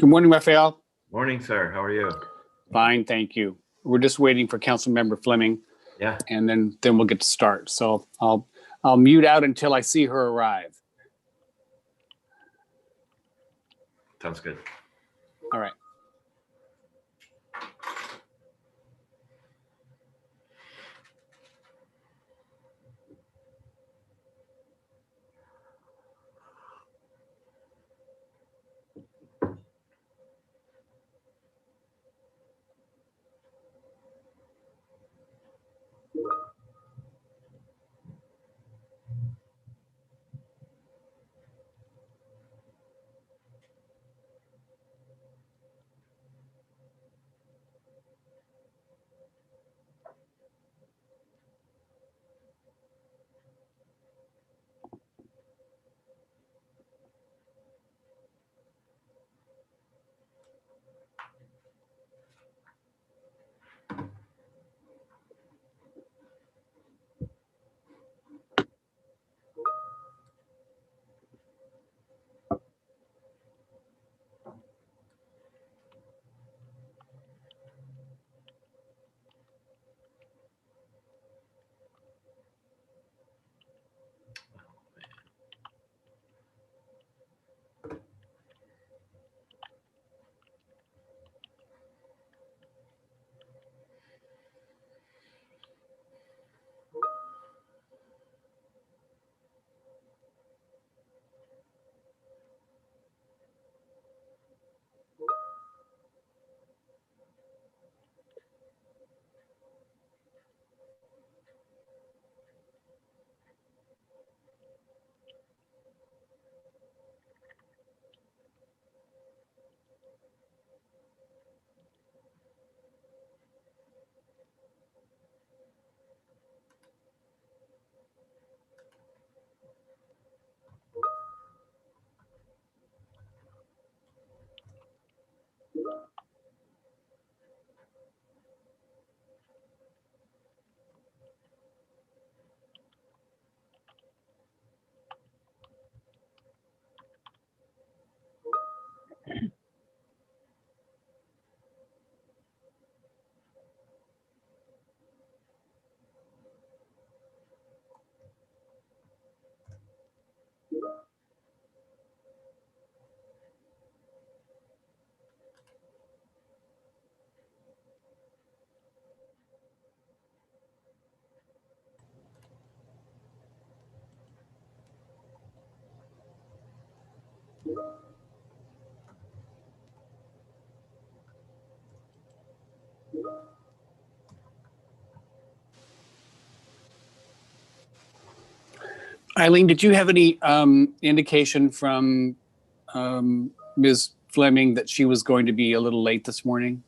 Good morning, Raphael. Morning, sir. How are you? Fine, thank you. We're just waiting for Councilmember Fleming, Yeah, and then we'll get to start. So I'll mute out until I see her arrive. sounds good. All right. Eileen, did you have any indication from Ms. Fleming that she was going to be a little late this morning?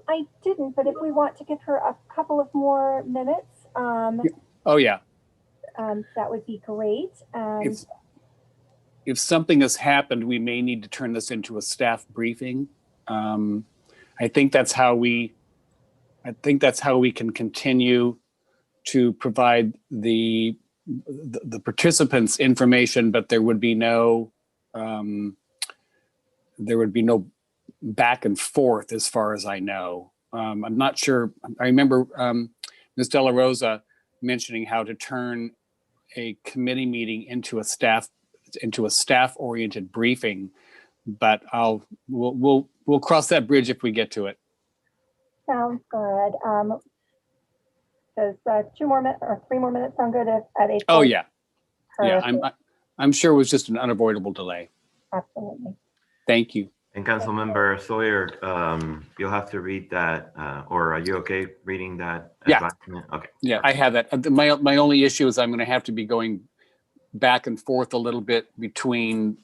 I didn't, but if we want to give her a couple of more minutes, Oh, yeah. that would be great. If something has happened, we may need to turn this into a staff briefing. I think that's how we can continue to provide the participants information, but there would be no back and forth as far as I know. I'm not sure. I remember Ms. De La Rosa mentioning how to turn a committee meeting into a staff-oriented briefing, but we'll cross that bridge if we get to it. Sounds good. Does 2 more minutes or 3 more minutes sound good at 8? Oh yeah, yeah. I'm sure it was just an unavoidable delay. Absolutely. Thank you. And Councilmember Sawyer, you'll have to read that, or are you okay reading that? Yeah. Okay. Yeah, I have that. My only issue is I'm going to have to be going back and forth a little bit between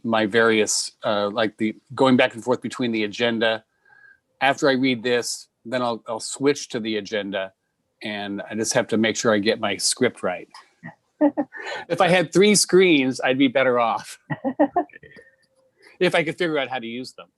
my various going back and forth between the agenda. After I read this, then I'll switch to the agenda, and I just have to make sure I get my script right. If I had 3 screens, I'd be better off. If I could figure out how to use them.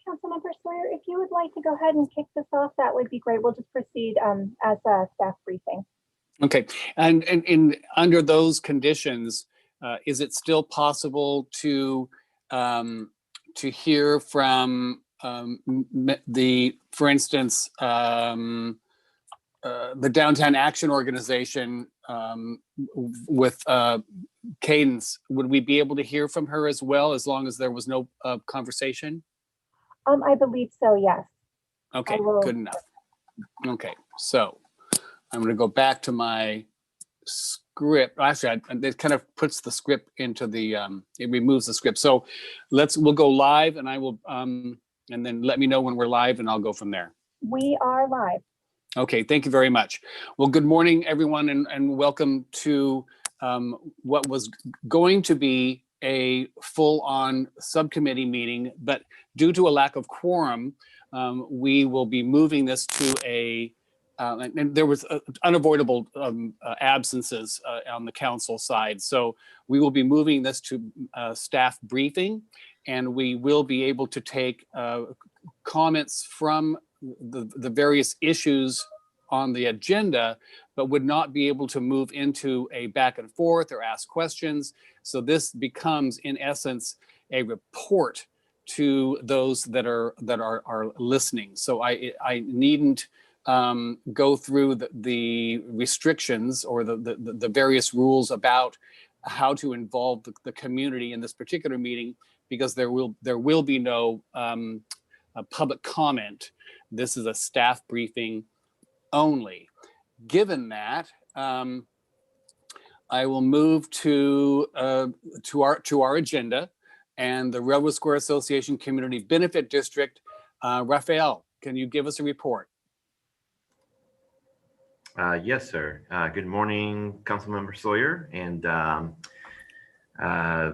Councilmember Sawyer, if you would like to go ahead and kick this off, that would be great. We'll just proceed as a staff briefing. Okay, and under those conditions, is it still possible to hear from for instance, the Downtown Action Organization with Cadence? Would we be able to hear from her as well, as long as there was no conversation? I believe so, yes. Okay, good enough. Okay, so I'm going to go back to my script. Actually, it kind of puts the script into the, it removes the script. So we'll go live, and I will, and then let me know when we're live, and I'll go from there. We are live. Okay, thank you very much. Well, good morning, everyone, and welcome to what was going to be a full-on subcommittee meeting, but due to a lack of quorum, we will be moving this to and there was unavoidable absences on the council side. So we will be moving this to staff briefing, and we will be able to take comments from the various issues on the agenda, but would not be able to move into a back and forth or ask questions. So this becomes, in essence, a report to those that are listening. So I needn't go through the restrictions or the various rules about how to involve the community in this particular meeting, because there will be no public comment. This is a staff briefing only. Given that, I will move to our agenda and the Railroad Square Association Community Benefit District. Raphael, can you give us a report? Yes, sir. Good morning, Councilmember Sawyer, and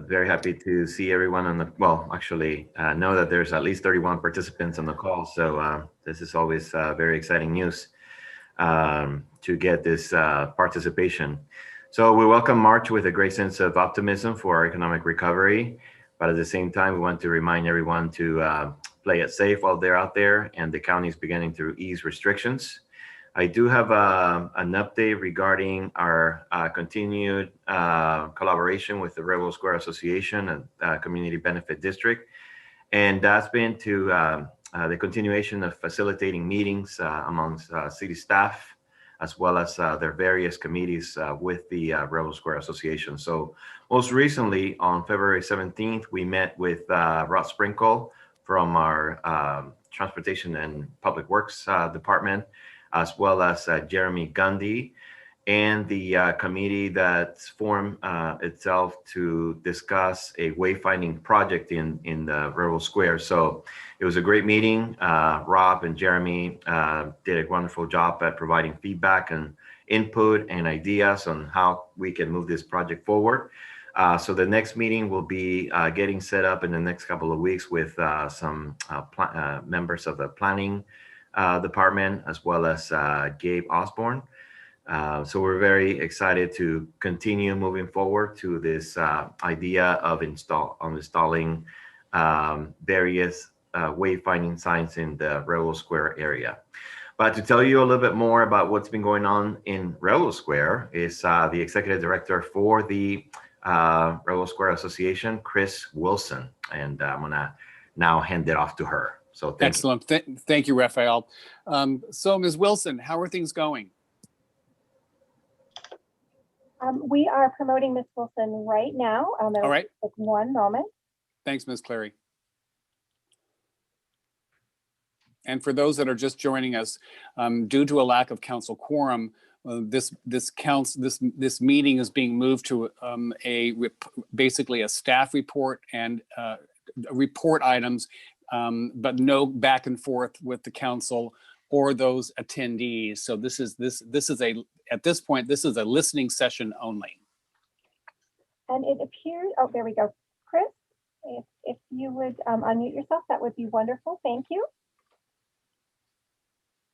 very happy to see everyone on the, well, actually know that there's at least 31 participants on the call. So this is always very exciting news to get this participation. So we welcome March with a great sense of optimism for our economic recovery, but at the same time, we want to remind everyone to play it safe while they're out there, and the county is beginning to ease restrictions. I do have an update regarding our continued collaboration with the Railroad Square Association and Community Benefit District. And that's been to the continuation of facilitating meetings amongst city staff, as well as their various committees with the Railroad Square Association. So most recently, on February 17th, we met with Rod Sprinkle from our Transportation and Public Works Department, as well as Jeremy Gundy, and the committee that's formed itself to discuss a wayfinding project in the Railroad Square. So it was a great meeting. Rob and Jeremy did a wonderful job at providing feedback and input and ideas on how we can move this project forward. So the next meeting will be getting set up in the next couple of weeks with some members of the planning department, as well as Gabe Osborne. So we're very excited to continue moving forward to this idea of installing various wayfinding signs in the Railroad Square area. But to tell you a little bit more about what's been going on in Railroad Square is the executive director for the Railroad Square Association, Chris Wilson, and I'm gonna now hand it off to her. So excellent. Thank you, Raphael. So Ms. Wilson, how are things going? We are promoting Ms. Wilson right now. All right. Take one moment. Thanks, Ms. Clary. And for those that are just joining us, due to a lack of council quorum, this meeting is being moved to basically a staff report and report items, but no back and forth with the council or those attendees. So this is at this point, this is a listening session only. And it appears, oh, there we go. Chris, if you would unmute yourself, that would be wonderful. Thank you.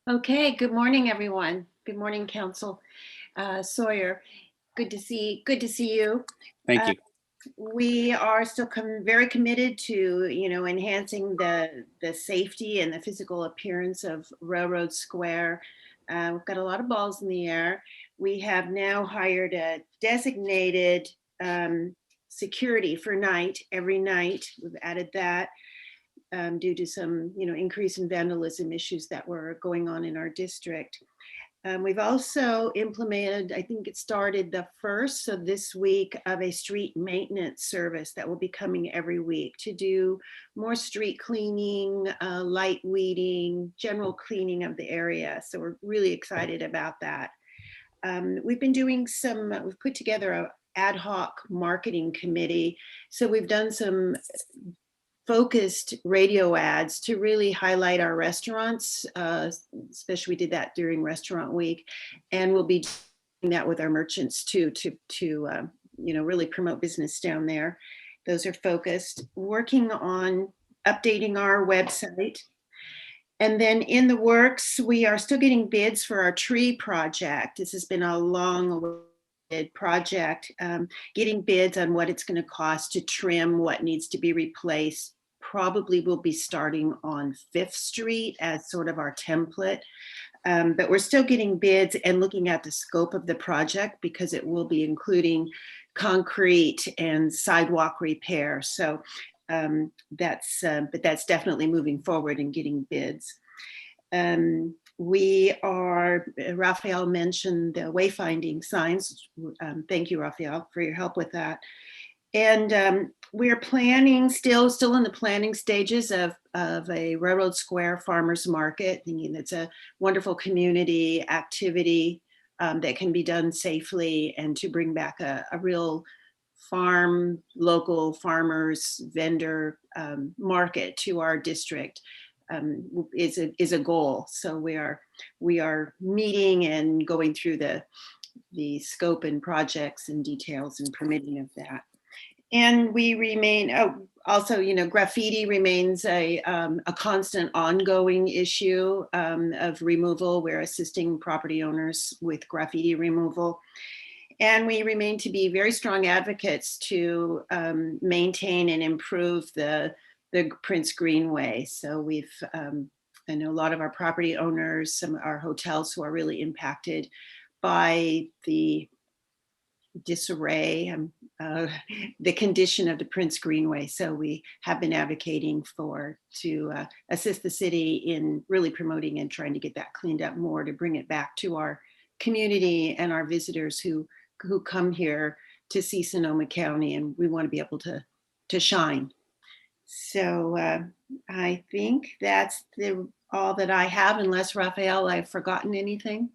Okay, good morning, everyone. Good morning, Council Sawyer. Good to see you. Thank you. We are still very committed to, enhancing the safety and the physical appearance of Railroad Square. We've got a lot of balls in the air. We have now hired a designated security for every night. We've added that due to some, increase in vandalism issues that were going on in our district. We've also implemented, I think it started the 1st, so this week, of a street maintenance service that will be coming every week to do more street cleaning, light weeding, general cleaning of the area. So we're really excited about that. We've been doing we've put together an ad hoc marketing committee. So we've done some focused radio ads to really highlight our restaurants, especially we did that during restaurant week, and we'll be doing that with our merchants too, to really promote business down there. Those are focused. Working on updating our website. And then in the works, we are still getting bids for our tree project. This has been a long project, getting bids on what it's going to cost to trim what needs to be replaced. Probably will be starting on 5th Street as sort of our template. But we're still getting bids and looking at the scope of the project because it will be including concrete and sidewalk repair. So but that's definitely moving forward and getting bids. Raphael mentioned the wayfinding signs. Thank you, Raphael, for your help with that. And we're planning, still in the planning stages of a Railroad Square Farmers Market, thinking it's a wonderful community activity that can be done safely, and to bring back a real local farmers, vendor market to our district is a goal. So we are meeting and going through the scope and projects and details and permitting of that. And we remain, also, graffiti remains a constant ongoing issue of removal. We're assisting property owners with graffiti removal. And we remain to be very strong advocates to maintain and improve the Prince Greenway. So I know a lot of our property owners, some of our hotels who are really impacted by the disarray, the condition of the Prince Greenway. So we have been advocating to assist the city in really promoting and trying to get that cleaned up more, to bring it back to our community and our visitors who come here to see Sonoma County, and we want to be able to shine. So I think that's all that I have, unless, Raphael, I've forgotten anything.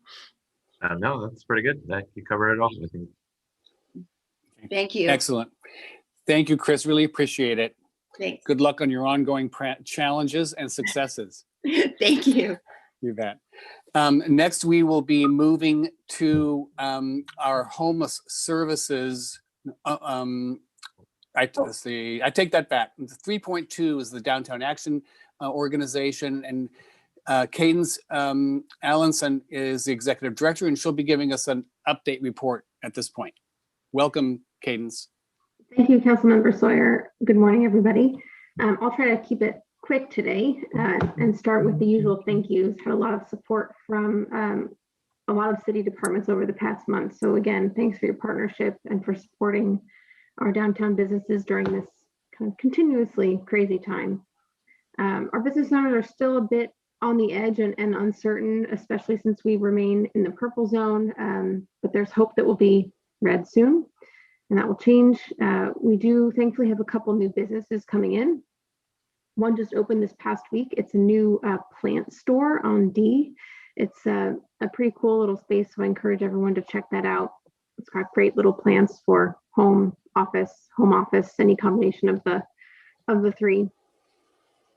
No, that's pretty good. You covered it all, I think. Thank you. Excellent. Thank you, Chris. Really appreciate it. Thanks. Good luck on your ongoing challenges and successes. Thank you. You bet. Next, we will be moving to our homeless services. I take that back. 3.2 is the Downtown Action Organization, and Cadence Allenson is the executive director, and she'll be giving us an update report at this point. Welcome, Cadence. Thank you, Councilmember Sawyer. Good morning, everybody. I'll try to keep it quick today and start with the usual thank yous. Had a lot of support from a lot of city departments over the past month. So again, thanks for your partnership and for supporting our downtown businesses during this kind of continuously crazy time. Our business owners are still a bit on the edge and uncertain, especially since we remain in the purple zone, but there's hope that we'll be red soon, and that will change. We do thankfully have a couple new businesses coming in. One just opened this past week. It's a new plant store on D. It's a pretty cool little space, so I encourage everyone to check that out. It's got great little plants for home office, any combination of the three.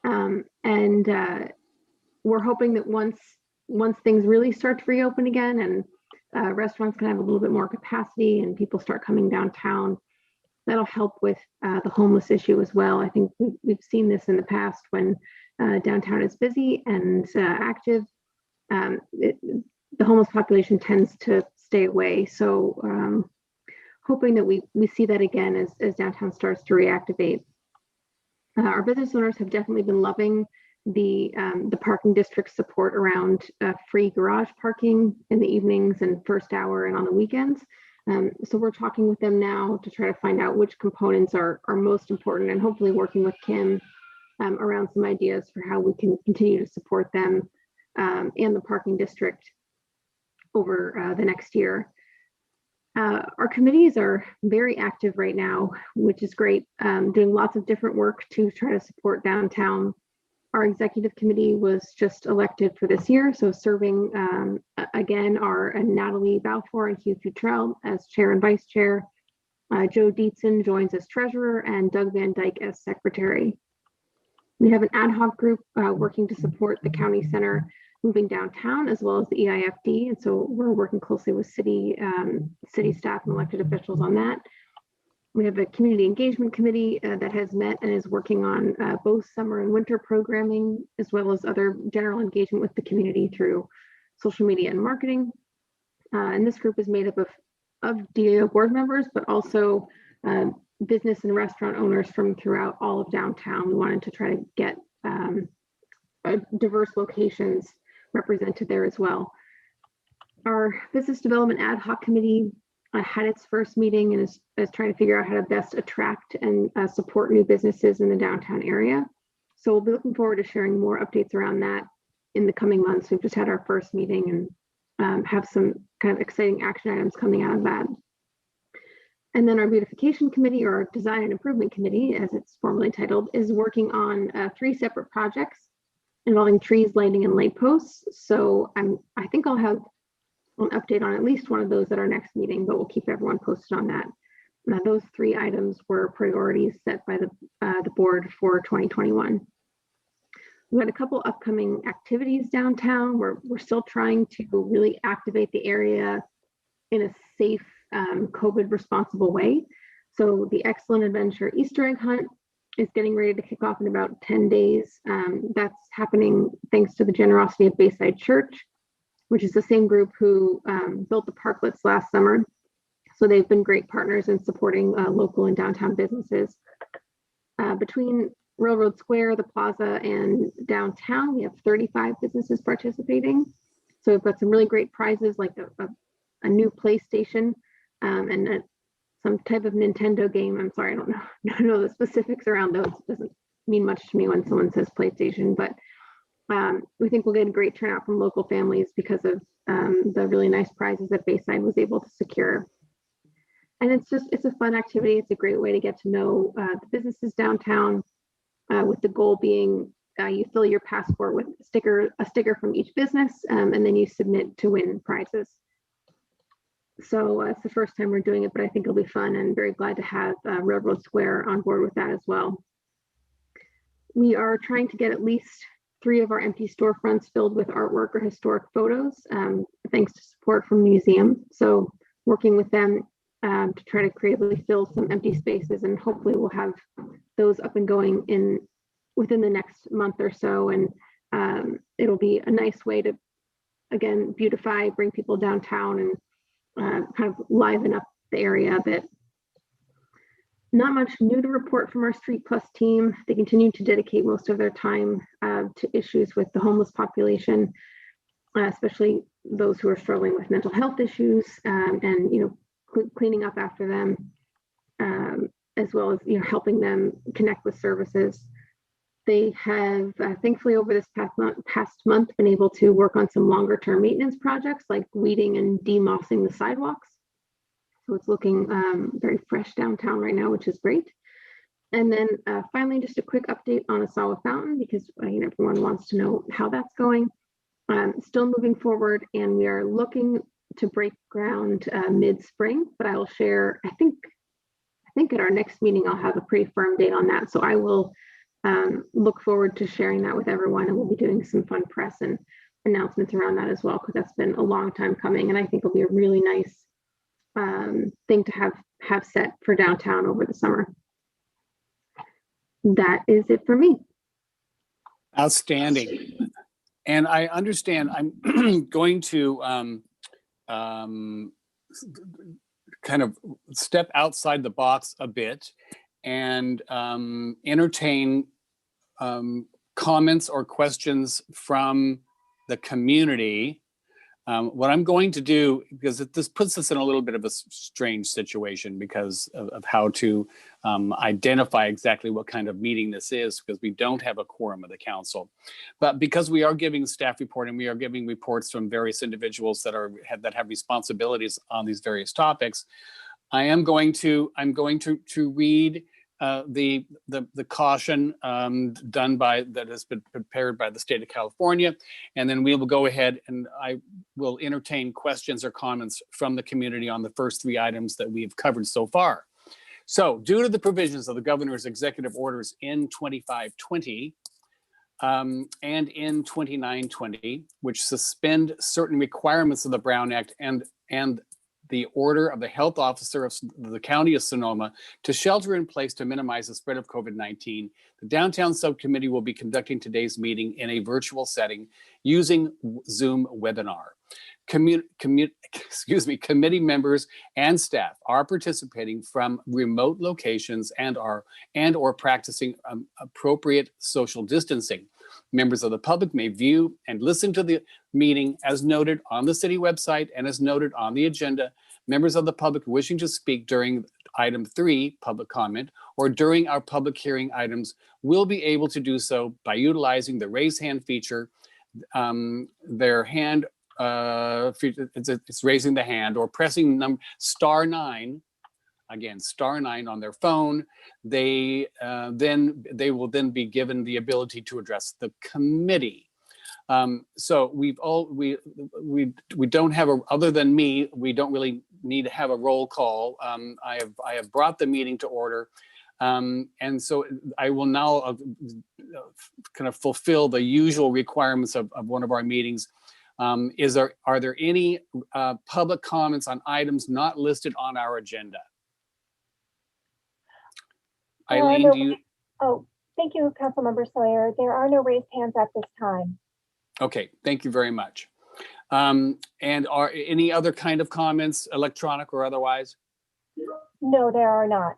And we're hoping that once things really start to reopen again, and restaurants can have a little bit more capacity and people start coming downtown, that'll help with the homeless issue as well. I think we've seen this in the past when downtown is busy and active. The homeless population tends to stay away. So hoping that we see that again as downtown starts to reactivate. Our business owners have definitely been loving the parking district support around free garage parking in the evenings and first hour and on the weekends. So we're talking with them now to try to find out which components are most important, and hopefully working with Kim around some ideas for how we can continue to support them and the parking district over the next year. Our committees are very active right now, which is great, doing lots of different work to try to support downtown. Our executive committee was just elected for this year, so serving again are Natalie Balfour and Hugh Futrell as chair and vice chair. Joe Dietzen joins as treasurer, and Doug Van Dyke as secretary. We have an ad hoc group working to support the county center moving downtown, as well as the EIFD, and so we're working closely with city staff and elected officials on that. We have a community engagement committee that has met and is working on both summer and winter programming, as well as other general engagement with the community through social media and marketing. And this group is made up of DAO board members, but also business and restaurant owners from throughout all of downtown. We wanted to try to get diverse locations represented there as well. Our business development ad hoc committee had its first meeting and is trying to figure out how to best attract and support new businesses in the downtown area. So we'll be looking forward to sharing more updates around that in the coming months. We've just had our first meeting and have some kind of exciting action items coming out of that. And then our beautification committee, or our design and improvement committee, as it's formally titled, is working on 3 separate projects involving trees, lighting, and light posts. So I think I'll have an update on at least one of those at our next meeting, but we'll keep everyone posted on that. Now, those 3 items were priorities set by the board for 2021. We had a couple upcoming activities downtown. We're still trying to really activate the area in a safe, COVID responsible way. So the Excellent Adventure Easter egg hunt is getting ready to kick off in about 10 days. That's happening thanks to the generosity of Bayside Church, which is the same group who built the parklets last summer. So they've been great partners in supporting local and downtown businesses. Between Railroad Square, the plaza, and downtown, we have 35 businesses participating. So we've got some really great prizes like a new PlayStation and some type of Nintendo game. I'm sorry, I don't know the specifics around those. It doesn't mean much to me when someone says PlayStation, but we think we'll get a great turnout from local families because of the really nice prizes that Bayside was able to secure. And it's a fun activity. It's a great way to get to know the businesses downtown, with the goal being you fill your passport with a sticker from each business, and then you submit to win prizes. So it's the first time we're doing it, but I think it'll be fun, and very glad to have Railroad Square on board with that as well. We are trying to get at least 3 of our empty storefronts filled with artwork or historic photos, thanks to support from the museum. So working with them to try to creatively fill some empty spaces, and hopefully we'll have those up and going within the next month or so. And it'll be a nice way to, again, beautify, bring people downtown, and kind of liven up the area a bit. Not much new to report from our Street Plus team. They continue to dedicate most of their time to issues with the homeless population, especially those who are struggling with mental health issues, and cleaning up after them, as well as helping them connect with services. They have thankfully over this past month been able to work on some longer term maintenance projects like weeding and demossing the sidewalks. So it's looking very fresh downtown right now, which is great. And then finally, just a quick update on Asawa Fountain, because everyone wants to know how that's going. Still moving forward, and we are looking to break ground mid-spring, but I will share, I think at our next meeting, I'll have a pretty firm date on that. So I will look forward to sharing that with everyone, and we'll be doing some fun press and announcements around that as well, because that's been a long time coming, and I think it'll be a really nice thing to have set for downtown over the summer. That is it for me. Outstanding. And I understand I'm going to kind of step outside the box a bit and entertain comments or questions from the community. What I'm going to do, because this puts us in a little bit of a strange situation because of how to identify exactly what kind of meeting this is, because we don't have a quorum of the council. But because we are giving staff report and we are giving reports from various individuals that have responsibilities on these various topics, I'm going to read the caution that has been prepared by the state of California, and then we will go ahead and I will entertain questions or comments from the community on the first 3 items that we've covered so far. So, due to the provisions of the governor's executive orders in 2520 and in 2920, which suspend certain requirements of the Brown Act and the order of the health officer of the county of Sonoma to shelter in place to minimize the spread of COVID-19, the downtown subcommittee will be conducting today's meeting in a virtual setting using Zoom webinar. Committee members and staff are participating from remote locations and or practicing appropriate social distancing. Members of the public may view and listen to the meeting as noted on the city website and as noted on the agenda. Members of the public wishing to speak during item 3, public comment, or during our public hearing items will be able to do so by utilizing the raise hand feature. Their hand, it's raising the hand, or pressing *9, again, *9 on their phone. They will then be given the ability to address the committee. So we don't have other than me, we don't really need to have a roll call. I have brought the meeting to order. And so I will now kind of fulfill the usual requirements of one of our meetings. Are there any public comments on items not listed on our agenda? Eileen, no, do you? Oh, thank you, Councilmember Sawyer. There are no raised hands at this time. Okay, thank you very much. And are any other kind of comments, electronic or otherwise? No, there are not.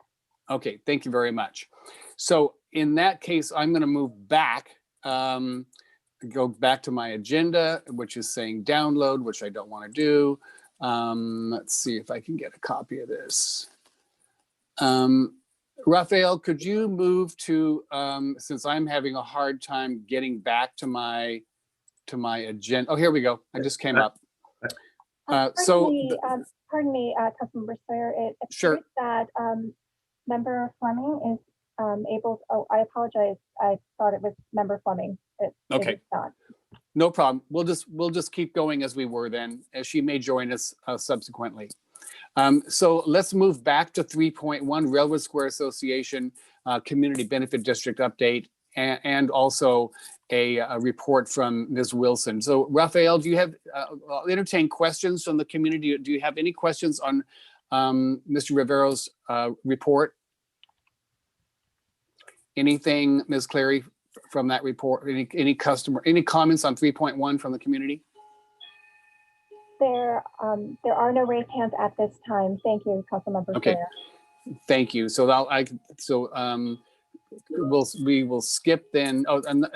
Okay, thank you very much. So in that case, I'm going to move back, go back to my agenda, which is saying download, which I don't want to do. Let's see if I can get a copy of this. Raphael, could you move to, since I'm having a hard time getting back to my agenda. Oh, here we go. I just came up. Pardon me, Councilmember Sawyer. It appears Sure. that Member Fleming is able. Oh, I apologize. I thought it was Member Fleming. Okay. It is not. No problem. We'll just keep going as we were then, as she may join us subsequently. So let's move back to 3.1 Railroad Square Association Community Benefit District update, and also a report from Ms. Wilson. So Raphael, do you have, I'll entertain questions from the community. Do you have any questions on Mr. Rivero's report? Anything, Ms. Clary, from that report? Any comments on 3.1 from the community? There are no raised hands at this time. Thank you, Councilmember Okay. Sawyer. Thank you. So we will skip then. Oh, and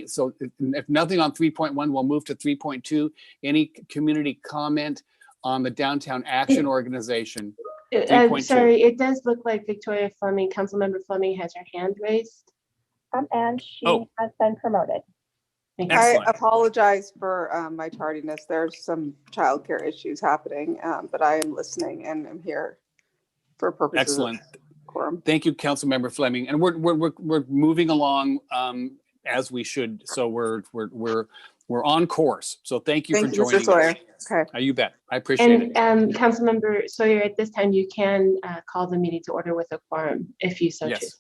so if nothing on 3.1, we'll move to 3.2. Any community comment on the Downtown Action Organization? 3.2. Sorry, it does look like Victoria Fleming, Councilmember Fleming, has her hand raised. And she has been promoted. Excellent. I apologize for my tardiness. There's some childcare issues happening, but I am listening and I'm here for purposes Excellent. of quorum. Thank you, Councilmember Fleming. And we're moving along as we should. So we're on course. So thank you for joining Mr. Sawyer. us. Okay. You bet. I appreciate it. And Councilmember Sawyer, at this time, you can call the meeting to order with a quorum if you so choose. Yes.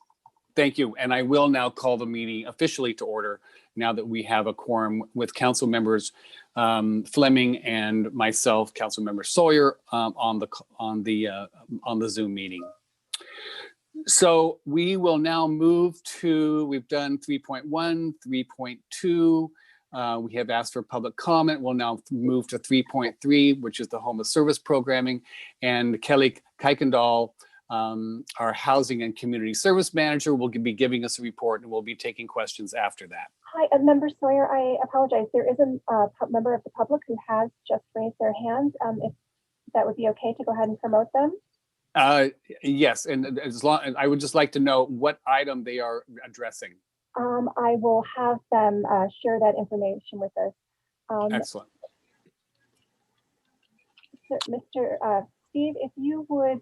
Thank you. And I will now call the meeting officially to order now that we have a quorum with council members Fleming and myself, Councilmember Sawyer, on the Zoom meeting. So we will now move to, we've done 3.1, 3.2. We have asked for public comment. We'll now move to 3.3, which is the homeless service programming. And Kelly Kuykendall, our housing and community service manager, will be giving us a report, and we'll be taking questions after that. Hi, Member Sawyer, I apologize. There is a member of the public who has just raised their hand. If that would be okay to go ahead and promote them. Yes, and I would just like to know what item they are addressing. I will have them share that information with us. Excellent. Mr. Steve, if you would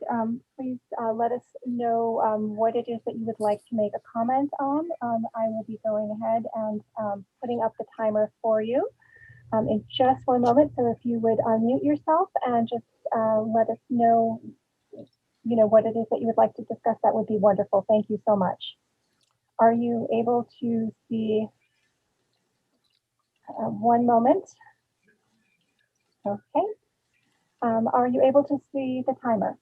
please let us know what it is that you would like to make a comment on. I will be going ahead and putting up the timer for you in just one moment. So if you would unmute yourself and just let us know, what it is that you would like to discuss, that would be wonderful. Thank you so much. Are you able to see? One moment. Okay. Are you able to see the timer?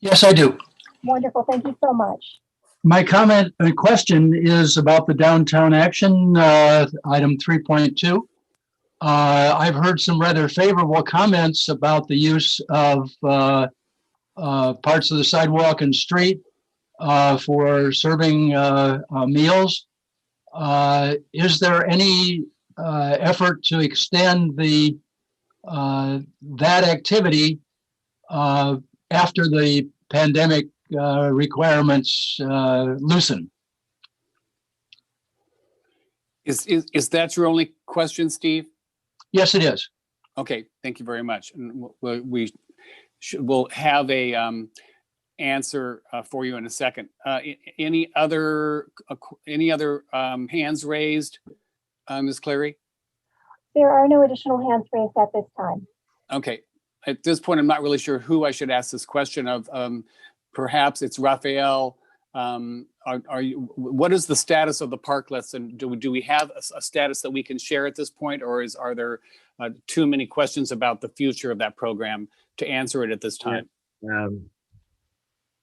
Yes, I do. Wonderful. Thank you so much. My comment and question is about the downtown action, item 3.2. I've heard some rather favorable comments about the use of parts of the sidewalk and street for serving meals. Is there any effort to extend that activity after the pandemic requirements loosen? Is that your only question, Steve? Yes, it is. Okay, thank you very much. And we'll have a answer for you in a second. Any other hands raised, Ms. Clary? There are no additional hands raised at this time. Okay, at this point, I'm not really sure who I should ask this question of. Perhaps it's Raphael. What is the status of the parklets, and do we have a status that we can share at this point, or are there too many questions about the future of that program to answer it at this time?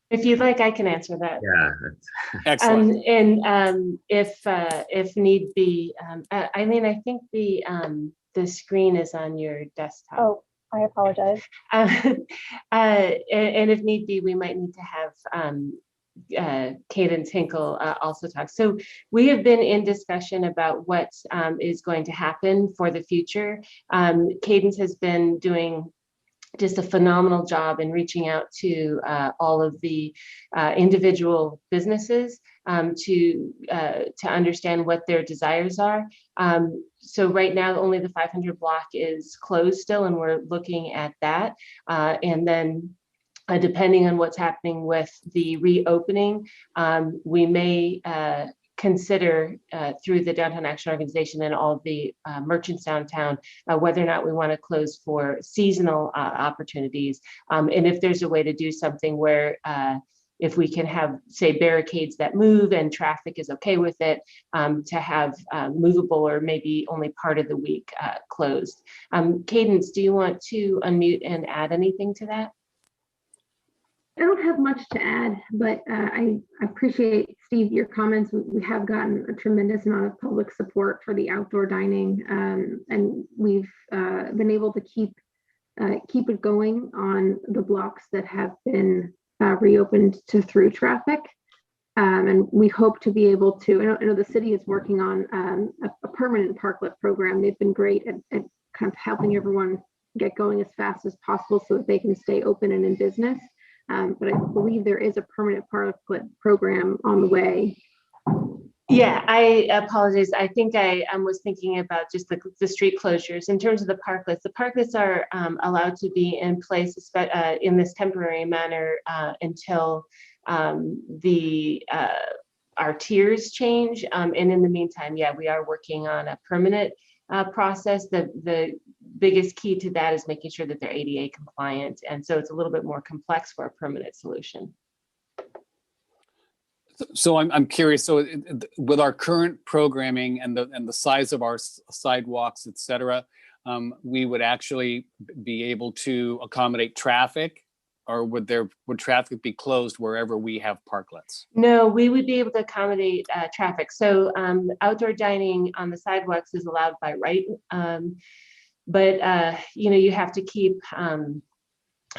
If you'd like, I can answer that. Yeah. Excellent. And if need be, Eileen, I think the screen is on your desktop. Oh, I apologize. And if need be, we might need to have Cadence Hinkle also talk. So we have been in discussion about what is going to happen for the future. Cadence has been doing just a phenomenal job in reaching out to all of the individual businesses to understand what their desires are. So right now, only the 500 block is closed still, and we're looking at that. And then depending on what's happening with the reopening, we may consider through the Downtown Action Organization and all of the merchants downtown, whether or not we want to close for seasonal opportunities. And if there's a way to do something where if we can have, say, barricades that move and traffic is okay with it, to have movable or maybe only part of the week closed. Cadence, do you want to unmute and add anything to that? I don't have much to add, but I appreciate, Steve, your comments. We have gotten a tremendous amount of public support for the outdoor dining, and we've been able to keep it going on the blocks that have been reopened to through traffic. And we hope to be able to, I know the city is working on a permanent parklet program. They've been great at kind of helping everyone get going as fast as possible so that they can stay open and in business. But I believe there is a permanent parklet program on the way. Yeah, I apologize. I think I was thinking about just the street closures. In terms of the parklets are allowed to be in place in this temporary manner until our tiers change. And in the meantime, yeah, we are working on a permanent process. The biggest key to that is making sure that they're ADA compliant. And so it's a little bit more complex for a permanent solution. So I'm curious. So with our current programming and the size of our sidewalks, et cetera, we would actually be able to accommodate traffic or would traffic be closed wherever we have parklets? No, we would be able to accommodate traffic. So outdoor dining on the sidewalks is allowed by right. But you have to keep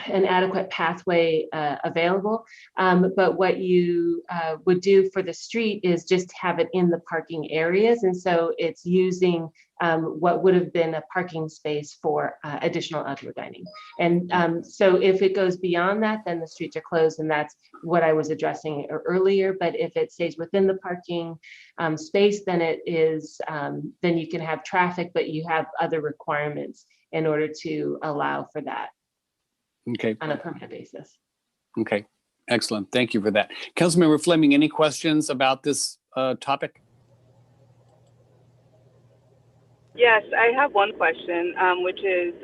an adequate pathway available. But what you would do for the street is just have it in the parking areas. And so it's using what would have been a parking space for additional outdoor dining. And so if it goes beyond that, then the streets are closed. And that's what I was addressing earlier. But if it stays within the parking space, then it is, then you can have traffic, but you have other requirements in order to allow for that. Okay. On a permanent basis. Okay, excellent. Thank you for that. Councilmember Fleming, any questions about this topic? Yes, I have one question, which is,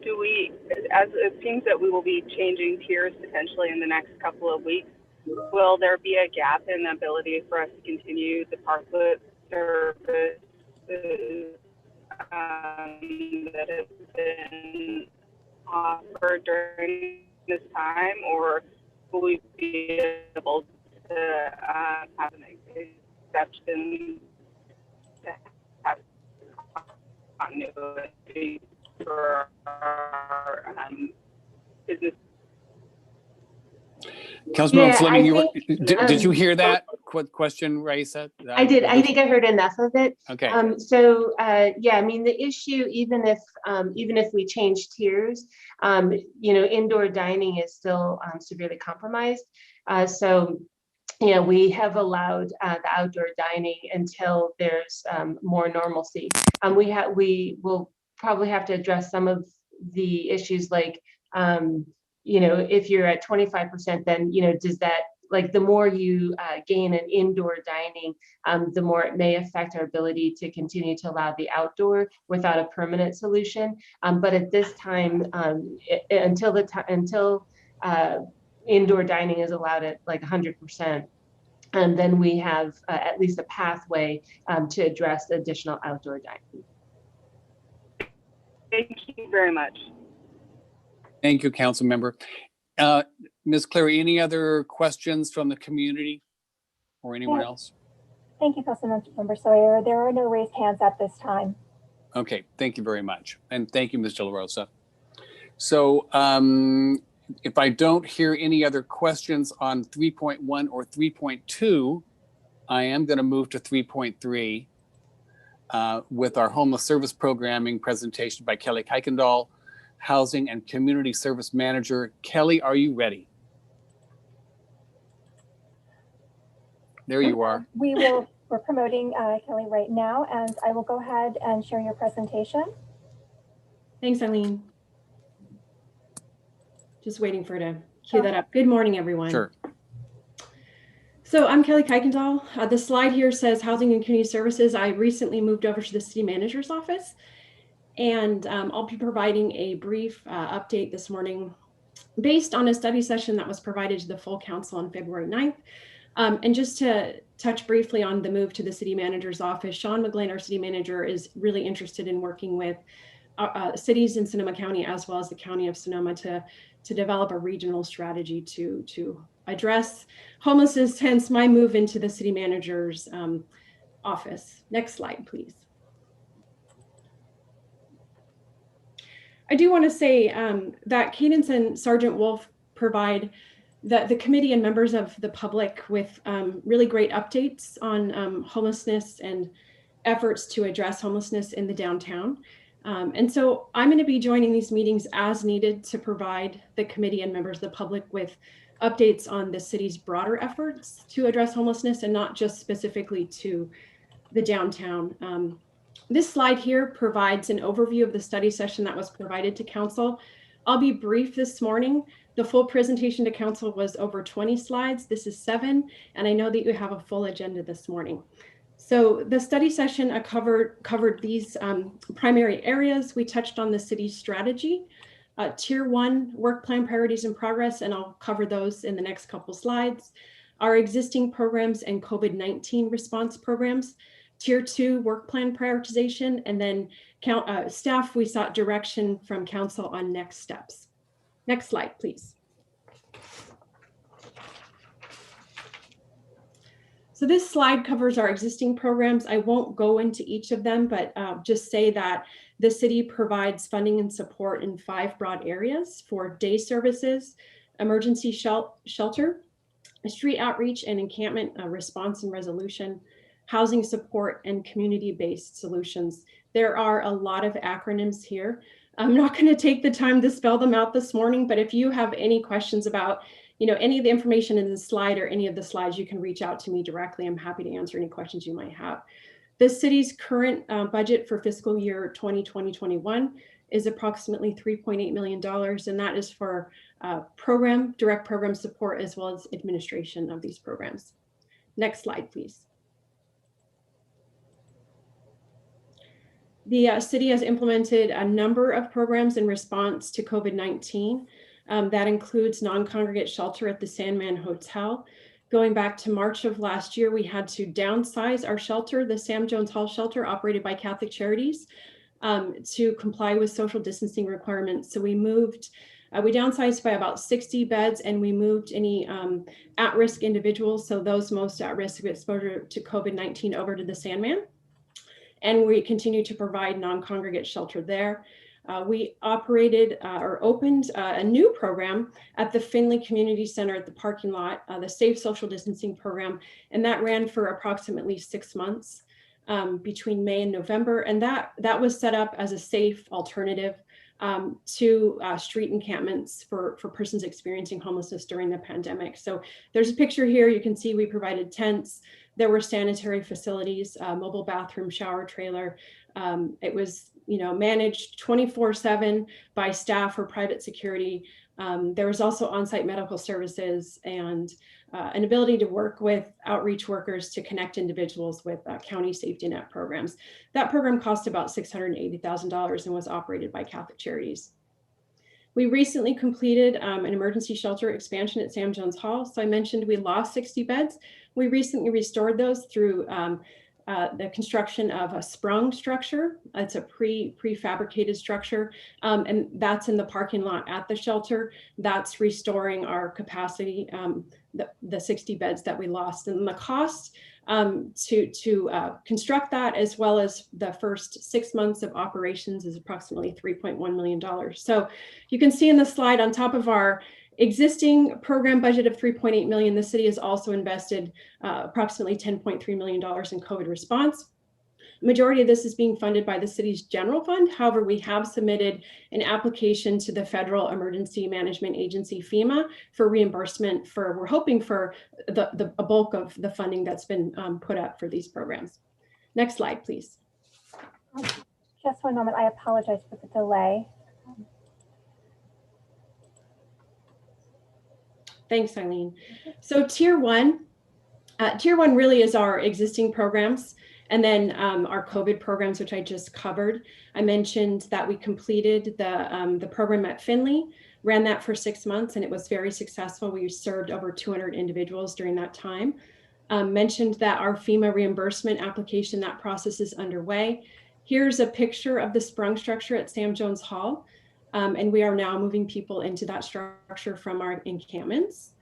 do we, as it seems that we will be changing tiers potentially in the next couple of weeks, will there be a gap in the ability for us to continue the parklet service that has been offered during this time, or will we be able to have an exception to have continuity for our business? Councilmember Fleming, think, did you hear that question, Raisa? I did. I think I heard enough of it. Okay. Yeah, I mean, the issue, even if we change tiers, indoor dining is still severely compromised. We have allowed the outdoor dining until there's more normalcy. We will probably have to address some of the issues like, if you're at 25%, then, does that, like, the more you gain in indoor dining, the more it may affect our ability to continue to allow the outdoor without a permanent solution. But at this time, until indoor dining is allowed at like 100%, and then we have at least a pathway to address additional outdoor dining. Thank you very much. Thank you, Councilmember. Ms. Clary, any other questions from the community or anyone else? Thank you, Councilmember Sawyer. There are no raised hands at this time. Okay, thank you very much. And thank you, Ms. De La Rosa. So if I don't hear any other questions on 3.1 or 3.2, I am going to move to 3.3 with our homeless service programming presentation by Kelly Kuykendall, Housing and Community Service Manager. Kelly, are you ready? There you are. We're promoting Kelly right now, and I will go ahead and share your presentation. Thanks, Eileen. Just waiting for her to cue that up. Good morning, everyone. Sure. So I'm Kelly Kuykendall. The slide here says Housing and Community Services. I recently moved over to the City Manager's office, and I'll be providing a brief update this morning based on a study session that was provided to the full council on February 9th. And just to touch briefly on the move to the City Manager's office, Sean McGlynn, our City Manager, is really interested in working with cities in Sonoma County as well as the County of Sonoma to develop a regional strategy to address homelessness, hence my move into the City Manager's office. Next slide, please. I do want to say that Cadence and Sergeant Wolf provide the committee and members of the public with really great updates on homelessness and efforts to address homelessness in the downtown. And so I'm going to be joining these meetings as needed to provide the committee and members of the public with updates on the city's broader efforts to address homelessness and not just specifically to the downtown. This slide here provides an overview of the study session that was provided to council. I'll be brief this morning. The full presentation to council was over 20 slides. This is 7, and I know that you have a full agenda this morning. So the study session covered these primary areas. We touched on the city's strategy, Tier 1 work plan priorities in progress, and I'll cover those in the next couple slides. Our existing programs and COVID-19 response programs, Tier 2 work plan prioritization, and then staff, we sought direction from council on next steps. Next slide, please. So this slide covers our existing programs. I won't go into each of them, but just say that the city provides funding and support in 5 broad areas for day services, emergency shelter, street outreach and encampment response and resolution, housing support, and community-based solutions. There are a lot of acronyms here. I'm not going to take the time to spell them out this morning, but if you have any questions about any of the information in the slide or any of the slides, you can reach out to me directly. I'm happy to answer any questions you might have. The city's current budget for fiscal year 2020-21 is approximately $3.8 million, and that is for direct program support as well as administration of these programs. Next slide, please. The city has implemented a number of programs in response to COVID-19. That includes non-congregate shelter at the Sandman Hotel. Going back to March of last year, we had to downsize our shelter, the Sam Jones Hall shelter operated by Catholic Charities, to comply with social distancing requirements. So we downsized by about 60 beds, and we moved any at-risk individuals, so those most at risk of exposure to COVID-19, over to the Sandman. And we continue to provide non-congregate shelter there. We operated or opened a new program at the Finley Community Center at the parking lot, the Safe Social Distancing Program, and that ran for approximately 6 months between May and November. And that was set up as a safe alternative to street encampments for persons experiencing homelessness during the pandemic. So there's a picture here. You can see we provided tents. There were sanitary facilities, mobile bathroom, shower trailer. It was managed 24/7 by staff or private security. There was also on-site medical services and an ability to work with outreach workers to connect individuals with county safety net programs. That program cost about $680,000 and was operated by Catholic Charities. We recently completed an emergency shelter expansion at Sam Jones Hall. So I mentioned we lost 60 beds. We recently restored those through the construction of a sprung structure. It's a prefabricated structure, and that's in the parking lot at the shelter. That's restoring our capacity, the 60 beds that we lost. And the cost to construct that, as well as the first 6 months of operations, is approximately $3.1 million. So you can see in the slide, on top of our existing program budget of $3.8 million, the city has also invested approximately $10.3 million in COVID response. Majority of this is being funded by the city's general fund. However, we have submitted an application to the Federal Emergency Management Agency, FEMA, for reimbursement we're hoping for a bulk of the funding that's been put up for these programs. Next slide, please. Just one moment. I apologize for the delay. Thanks, Eileen. So tier one really is our existing programs, and then our COVID programs, which I just covered. I mentioned that we completed the program at Finley, ran that for 6 months, and it was very successful. We served over 200 individuals during that time. Mentioned that our FEMA reimbursement application, that process is underway. Here's a picture of the sprung structure at Sam Jones Hall. And we are now moving people into that structure from our encampments.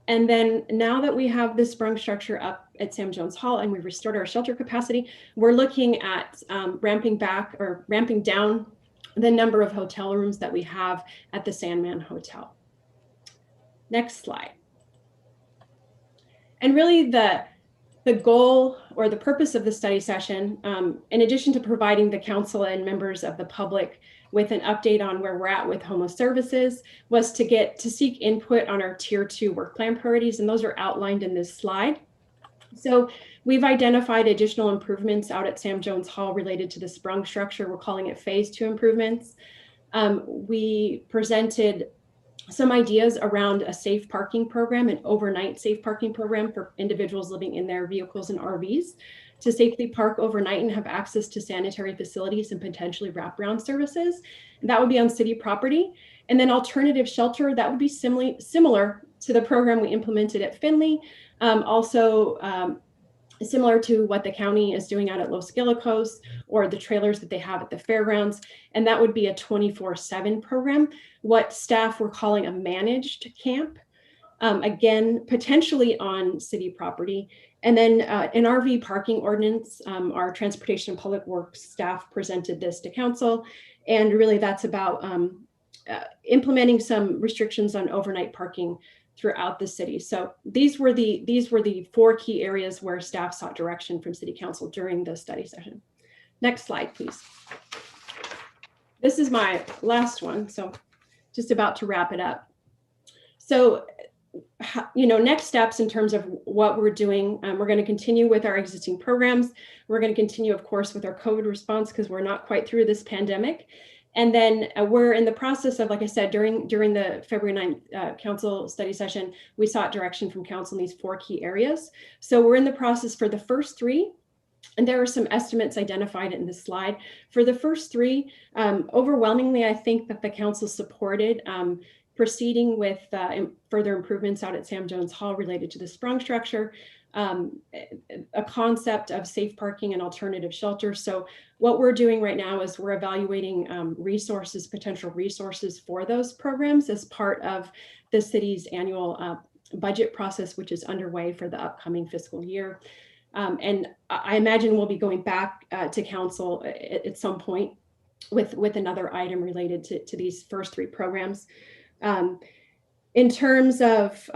And then now that we have this sprung structure up at Sam Jones Hall and we've restored our shelter capacity, we're looking at ramping down the number of hotel rooms that we have at the Sandman Hotel. Next slide. And really the goal or the purpose of the study session, in addition to providing the council and members of the public with an update on where we're at with homeless services, was to seek input on our tier 2 work plan priorities, and those are outlined in this slide. So we've identified additional improvements out at Sam Jones Hall related to the sprung structure. We're calling it phase 2 improvements. We presented some ideas around a safe parking program, an overnight safe parking program for individuals living in their vehicles and RVs to safely park overnight and have access to sanitary facilities and potentially wraparound services. And that would be on city property. And then alternative shelter, that would be similar to the program we implemented at Finley. Similar to what the county is doing out at Los Guilacos or the trailers that they have at the fairgrounds. And that would be a 24/7 program, what staff were calling a managed camp. again, potentially on city property. And then an RV parking ordinance, our Transportation and Public Works staff presented this to council. And really that's about implementing some restrictions on overnight parking throughout the city. So these were the 4 key areas where staff sought direction from City Council during the study session. Next slide, please. This is my last one, so just about to wrap it up. So, next steps in terms of what we're doing, we're going to continue with our existing programs. We're going to continue, of course, with our COVID response because we're not quite through this pandemic. And then we're in the process of, like I said, during the February 9th council study session, we sought direction from council in these 4 key areas. So we're in the process for the first 3, and there are some estimates identified in this slide. For the first 3, overwhelmingly, I think that the council supported proceeding with further improvements out at Sam Jones Hall related to the sprung structure, a concept of safe parking and alternative shelters. So what we're doing right now is we're evaluating potential resources for those programs as part of the city's annual budget process, which is underway for the upcoming fiscal year. And I imagine we'll be going back to council at some point with another item related to these first 3 programs. In terms of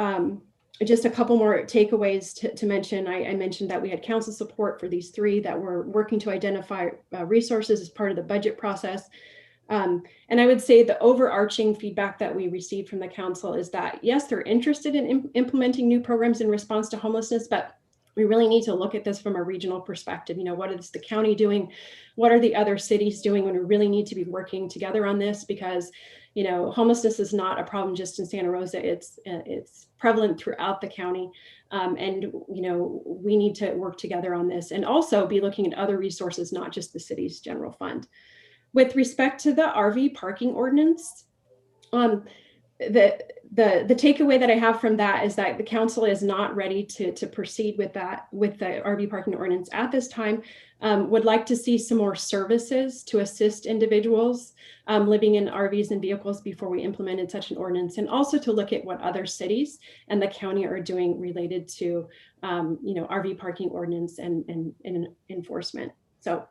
just a couple more takeaways to mention, I mentioned that we had council support for these 3, that we're working to identify resources as part of the budget process. And I would say the overarching feedback that we received from the council is that, yes, they're interested in implementing new programs in response to homelessness, but we really need to look at this from a regional perspective. What is the county doing? What are the other cities doing? And we really need to be working together on this because, homelessness is not a problem just in Santa Rosa. It's prevalent throughout the county. And, we need to work together on this and also be looking at other resources, not just the city's general fund. With respect to the RV parking ordinance, the takeaway that I have from that is that the council is not ready to proceed with the RV parking ordinance at this time. Would like to see some more services to assist individuals living in RVs and vehicles before we implemented such an ordinance, and also to look at what other cities and the county are doing related to RV parking ordinance and enforcement. So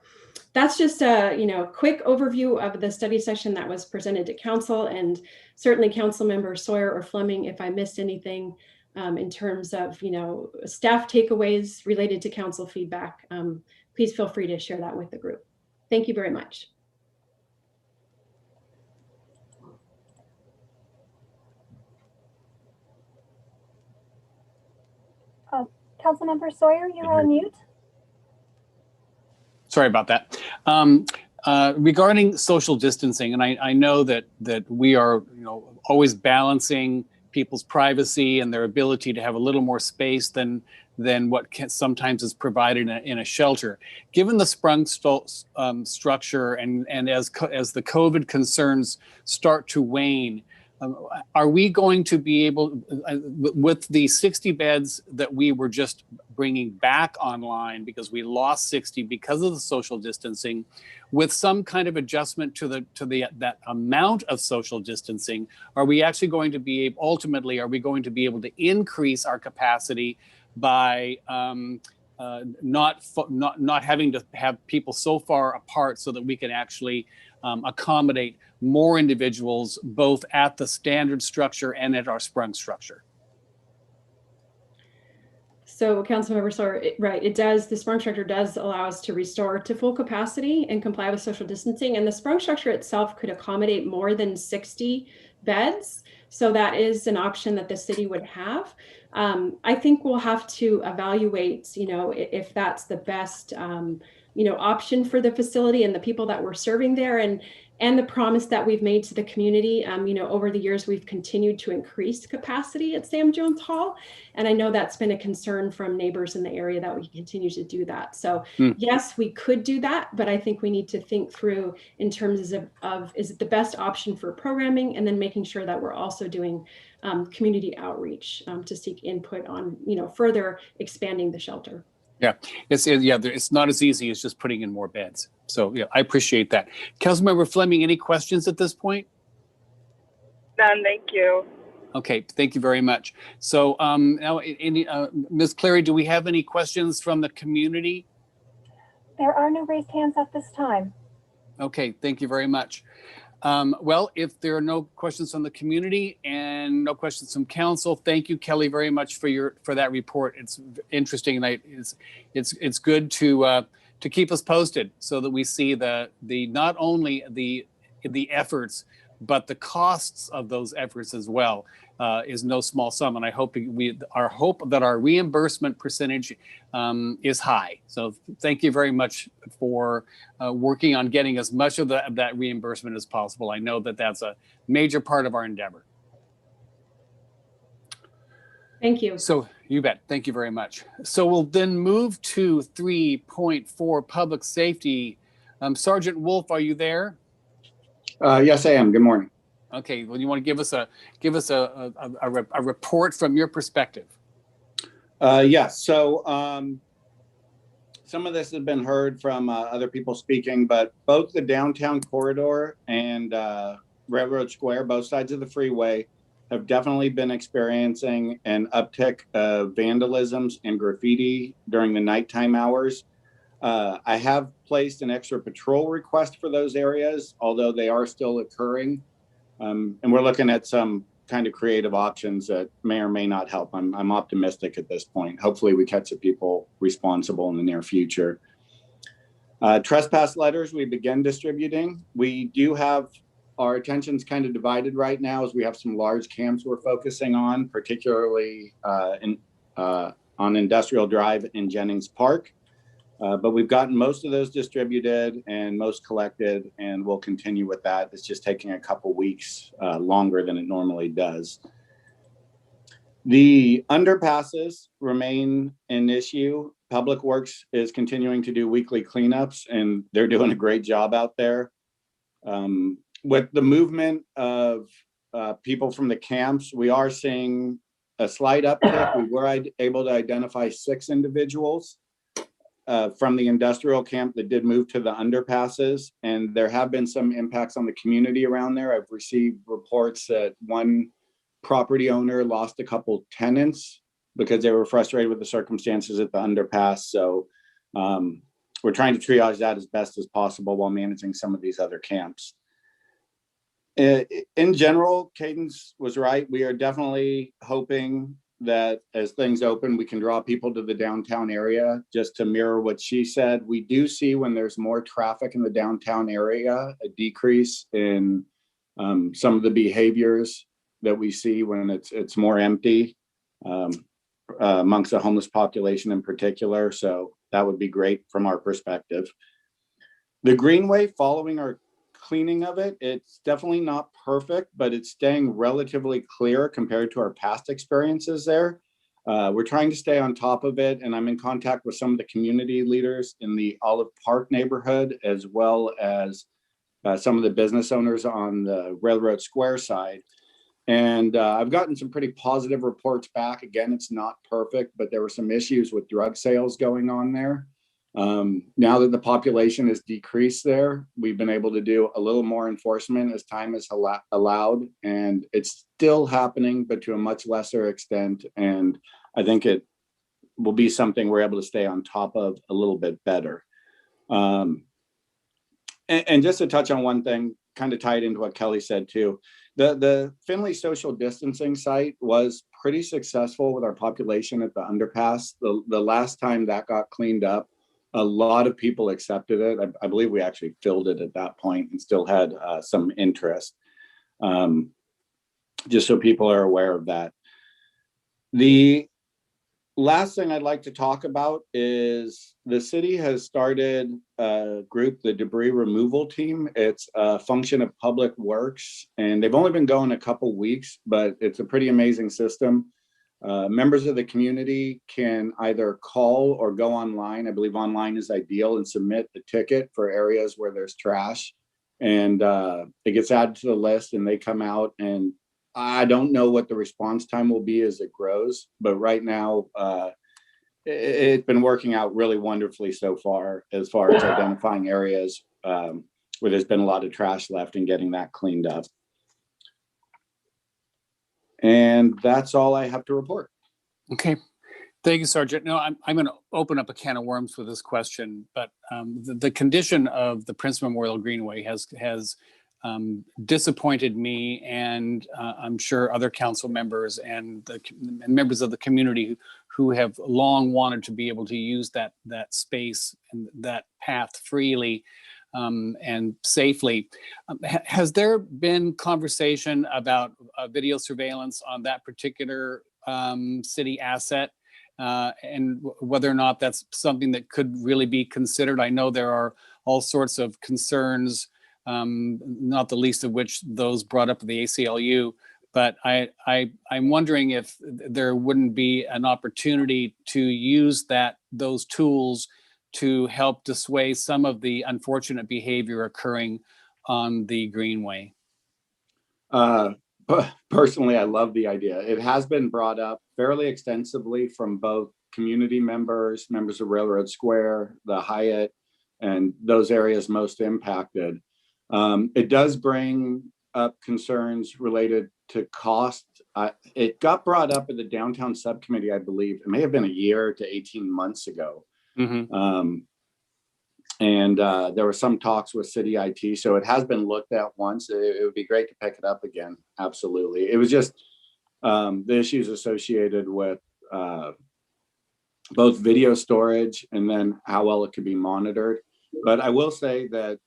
that's just a quick overview of the study session that was presented to council, and certainly council member Sawyer or Fleming, if I missed anything in terms of staff takeaways related to council feedback, please feel free to share that with the group. Thank you very much. Councilmember Sawyer, you're on mute. Sorry about that. Regarding social distancing, and I know that we are always balancing people's privacy and their ability to have a little more space than what sometimes is provided in a shelter. Given the sprung structure and as the COVID concerns start to wane, are we going to be able, with the 60 beds that we were just bringing back online because we lost 60 because of the social distancing, with some kind of adjustment to that amount of social distancing, are we actually going to be ultimately able to increase our capacity by not having to have people so far apart so that we can actually accommodate more individuals both at the standard structure and at our sprung structure? So Councilmember Sawyer, right, it does, the sprung structure does allow us to restore to full capacity and comply with social distancing, and the sprung structure itself could accommodate more than 60 beds. So that is an option that the city would have. I think we'll have to evaluate, if that's the best, option for the facility and the people that we're serving there, and the promise that we've made to the community. Over the years, we've continued to increase capacity at Sam Jones Hall. And I know that's been a concern from neighbors in the area that we continue to do that. So yes, we could do that, but I think we need to think through in terms of is it the best option for programming, and then making sure that we're also doing community outreach to seek input on, further expanding the shelter. Yeah, it's not as easy as just putting in more beds. So yeah, I appreciate that. Councilmember Fleming, any questions at this point? None, thank you. Okay, thank you very much. So now, Ms. Clary, do we have any questions from the community? There are no raised hands at this time. Okay, thank you very much. Well, if there are no questions from the community and no questions from council, thank you, Kelly, very much for that report. It's interesting, and it's good to keep us posted so that we see the not only the efforts, but the costs of those efforts as well is no small sum. And I hope our hope that our reimbursement percentage is high. So thank you very much for working on getting as much of that reimbursement as possible. I know that that's a major part of our endeavor. Thank you. So you bet. Thank you very much. So we'll then move to 3.4 public safety. Sergeant Wolf, are you there? Yes, I am. Good morning. Okay. Well, you want to give us a report from your perspective? Yes. So some of this has been heard from other people speaking, but both the downtown corridor and Railroad Square, both sides of the freeway, have definitely been experiencing an uptick of vandalisms and graffiti during the nighttime hours. I have placed an extra patrol request for those areas, although they are still occurring. And we're looking at some kind of creative options that may or may not help. I'm optimistic at this point. Hopefully we catch the people responsible in the near future. Trespass letters we begin distributing. We do have our attention's kind of divided right now as we have some large camps we're focusing on, particularly on Industrial Drive in Jennings Park. But we've gotten most of those distributed and most collected, and we'll continue with that. It's just taking a couple weeks longer than it normally does. The underpasses remain an issue. Public Works is continuing to do weekly cleanups, and they're doing a great job out there. With the movement of people from the camps, we are seeing a slight uptick. We were able to identify 6 individuals from the industrial camp that did move to the underpasses, and there have been some impacts on the community around there. I've received reports that one property owner lost a couple tenants because they were frustrated with the circumstances at the underpass. So we're trying to triage that as best as possible while managing some of these other camps. In general, Cadence was right. We are definitely hoping that as things open, we can draw people to the downtown area. Just to mirror what she said, we do see when there's more traffic in the downtown area, a decrease in some of the behaviors that we see when it's more empty amongst the homeless population in particular. So that would be great from our perspective. The Greenway, following our cleaning of it, it's definitely not perfect, but it's staying relatively clear compared to our past experiences there. We're trying to stay on top of it, and I'm in contact with some of the community leaders in the Olive Park neighborhood, as well as some of the business owners on the Railroad Square side. And I've gotten some pretty positive reports back. Again, it's not perfect, but there were some issues with drug sales going on there. Now that the population has decreased there, we've been able to do a little more enforcement as time is allowed, and it's still happening, but to a much lesser extent. And I think it will be something we're able to stay on top of a little bit better. And just to touch on one thing, kind of tied into what Kelly said too, the Finley social distancing site was pretty successful with our population at the underpass. The last time that got cleaned up, a lot of people accepted it. I believe we actually filled it at that point and still had some interest. Just so people are aware of that. The last thing I'd like to talk about is the city has started a group, the debris removal team. It's a function of Public Works, and they've only been going a couple weeks, but it's a pretty amazing system. Members of the community can either call or go online. I believe online is ideal, and submit the ticket for areas where there's trash. And it gets added to the list, and they come out, and I don't know what the response time will be as it grows, but right now it's been working out really wonderfully so far as identifying areas where there's been a lot of trash left and getting that cleaned up. And that's all I have to report. Okay. Thank you, Sergeant. No, I'm going to open up a can of worms with this question, but the condition of the Prince Memorial Greenway has disappointed me, and I'm sure other council members and members of the community who have long wanted to be able to use that space and that path freely and safely. Has there been conversation about video surveillance on that particular city asset? And whether or not that's something that could really be considered? I know there are all sorts of concerns, not the least of which those brought up at the ACLU. But I'm wondering if there wouldn't be an opportunity to use those tools to help dissuade some of the unfortunate behavior occurring on the Greenway. Personally, I love the idea. It has been brought up fairly extensively from both community members of Railroad Square, the Hyatt, and those areas most impacted. It does bring up concerns related to cost. It got brought up at the downtown subcommittee, I believe. It may have been a year to 18 months ago. Mm-hmm. And there were some talks with city IT, so it has been looked at once. It would be great to pick it up again. Absolutely. It was just the issues associated with both video storage and then how well it could be monitored. But I will say that,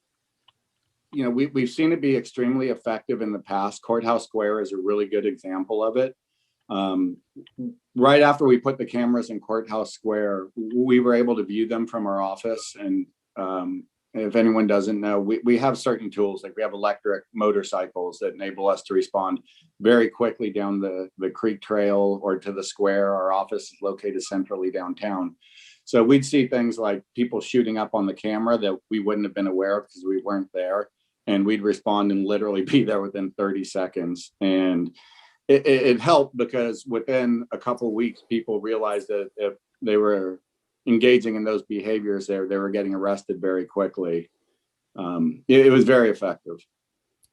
you know, we've seen it be extremely effective in the past. Courthouse Square is a really good example of it. Right after we put the cameras in Courthouse Square, we were able to view them from our office. And if anyone doesn't know, we have certain tools, like we have electric motorcycles that enable us to respond very quickly down the creek trail or to the square. Our office is located centrally downtown. So we'd see things like people shooting up on the camera that we wouldn't have been aware of because we weren't there. And we'd respond and literally be there within 30 seconds. And it helped because within a couple of weeks, people realized that if they were engaging in those behaviors, they were getting arrested very quickly. It was very effective.